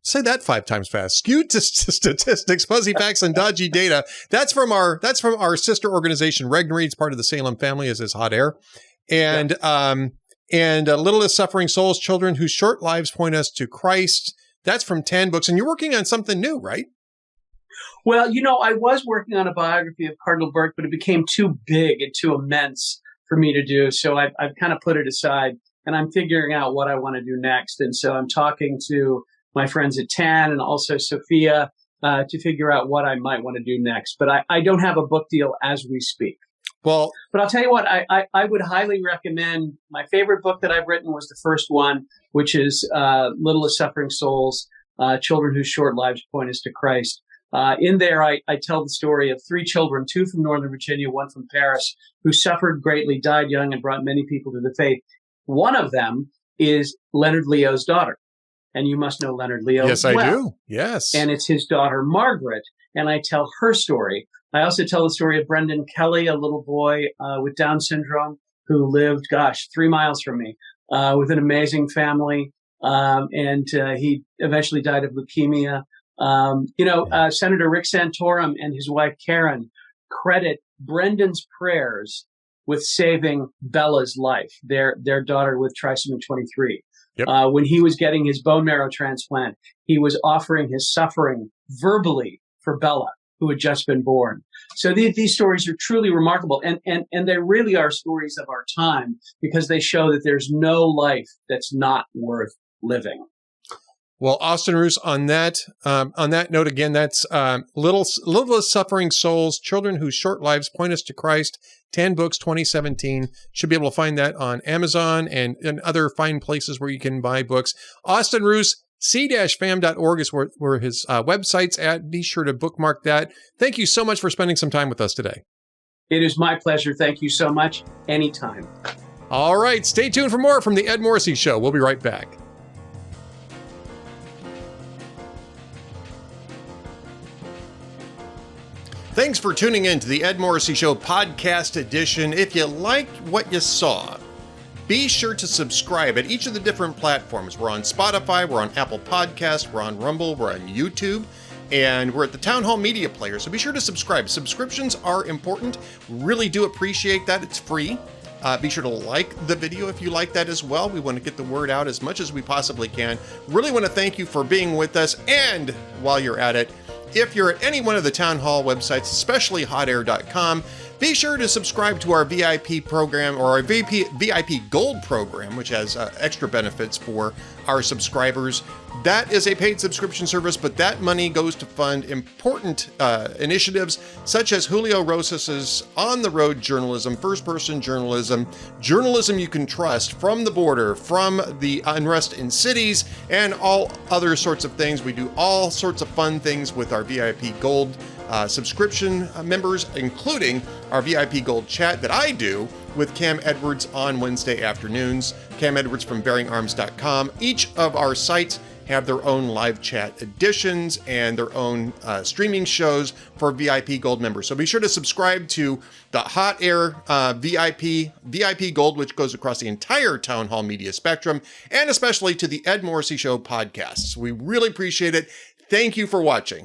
Say that 5 times fast. Skewed statistics, fuzzy facts, and dodgy data. That's from our sister organization, Regnery. It's part of the Salem family, as is Hot Air. And Littlest Suffering Souls, Children Whose Short Lives Point Us to Christ. That's from 10 books. And you're working on something new, right? Well, I was working on a biography of Cardinal Burke, but it became too big and too immense for me to do. So I've kind of put it aside, and I'm figuring out what I want to do next. And so I'm talking to my friends at TAN and also Sophia to figure out what I might want to do next. But I don't have a book deal as we speak. Well, but I'll tell you what, I would highly recommend. My favorite book that I've written was the first one, which is Littlest Suffering Souls, Children Whose Short Lives Point Us to Christ. In there, I tell the story of 3 children, 2 from Northern Virginia, 1 from Paris, who suffered greatly, died young, and brought many people to the faith. One of them is Leonard Leo's daughter. And you must know Leonard Leo. Yes, I do. Yes. And it's his daughter, Margaret. And I tell her story. I also tell the story of Brendan Kelly, a little boy with Down syndrome who lived, 3 miles from me, with an amazing family. And he eventually died of leukemia. Senator Rick Santorum and his wife, Karen, credit Brendan's prayers with saving Bella's life, their daughter with trisomy 23. Yep. When he was getting his bone marrow transplant, he was offering his suffering verbally for Bella, who had just been born. So these stories are truly remarkable. And they really are stories of our time, because they show that there's no life that's not worth living. Well, Austin Ruse, on that note, again, that's Littlest Suffering Souls, Children Whose Short Lives Point Us to Christ, 10 Books, 2017. Should be able to find that on Amazon and other fine places where you can buy books. Austin Ruse, c-fam.org is where his website's at. Be sure to bookmark that. Thank you so much for spending some time with us today. It is my pleasure. Thank you so much. Anytime. All right. Stay tuned for more from The Ed Morrissey Show. We'll be right back. Thanks for tuning in to the Ed Morrissey Show podcast edition. If you liked what you saw, be sure to subscribe at each of the different platforms. We're on Spotify, we're on Apple Podcasts, we're on Rumble, we're on YouTube, and we're at the Town Hall Media Player. So be sure to subscribe. Subscriptions are important. Really do appreciate that. It's free. Be sure to like the video if you like that as well. We want to get the word out as much as we possibly can. Really want to thank you for being with us. And while you're at it, if you're at any one of the Town Hall websites, especially hotair.com, be sure to subscribe to our VIP program or our VIP Gold program, which has extra benefits for our subscribers. That is a paid subscription service, but that money goes to fund important initiatives such as Julio Rosas's on-the-road journalism, first-person journalism, journalism you can trust from the border, from the unrest in cities, and all other sorts of things. We do all sorts of fun things with our VIP Gold subscription members, including our VIP Gold chat that I do with Cam Edwards on Wednesday afternoons. Cam Edwards from BearingArms.com. Each of our sites have their own live chat editions and their own streaming shows for VIP Gold members. So be sure to subscribe to the Hot Air VIP Gold, which goes across the entire Town Hall media spectrum, and especially to the Ed Morrissey Show podcasts. We really appreciate it. Thank you for watching.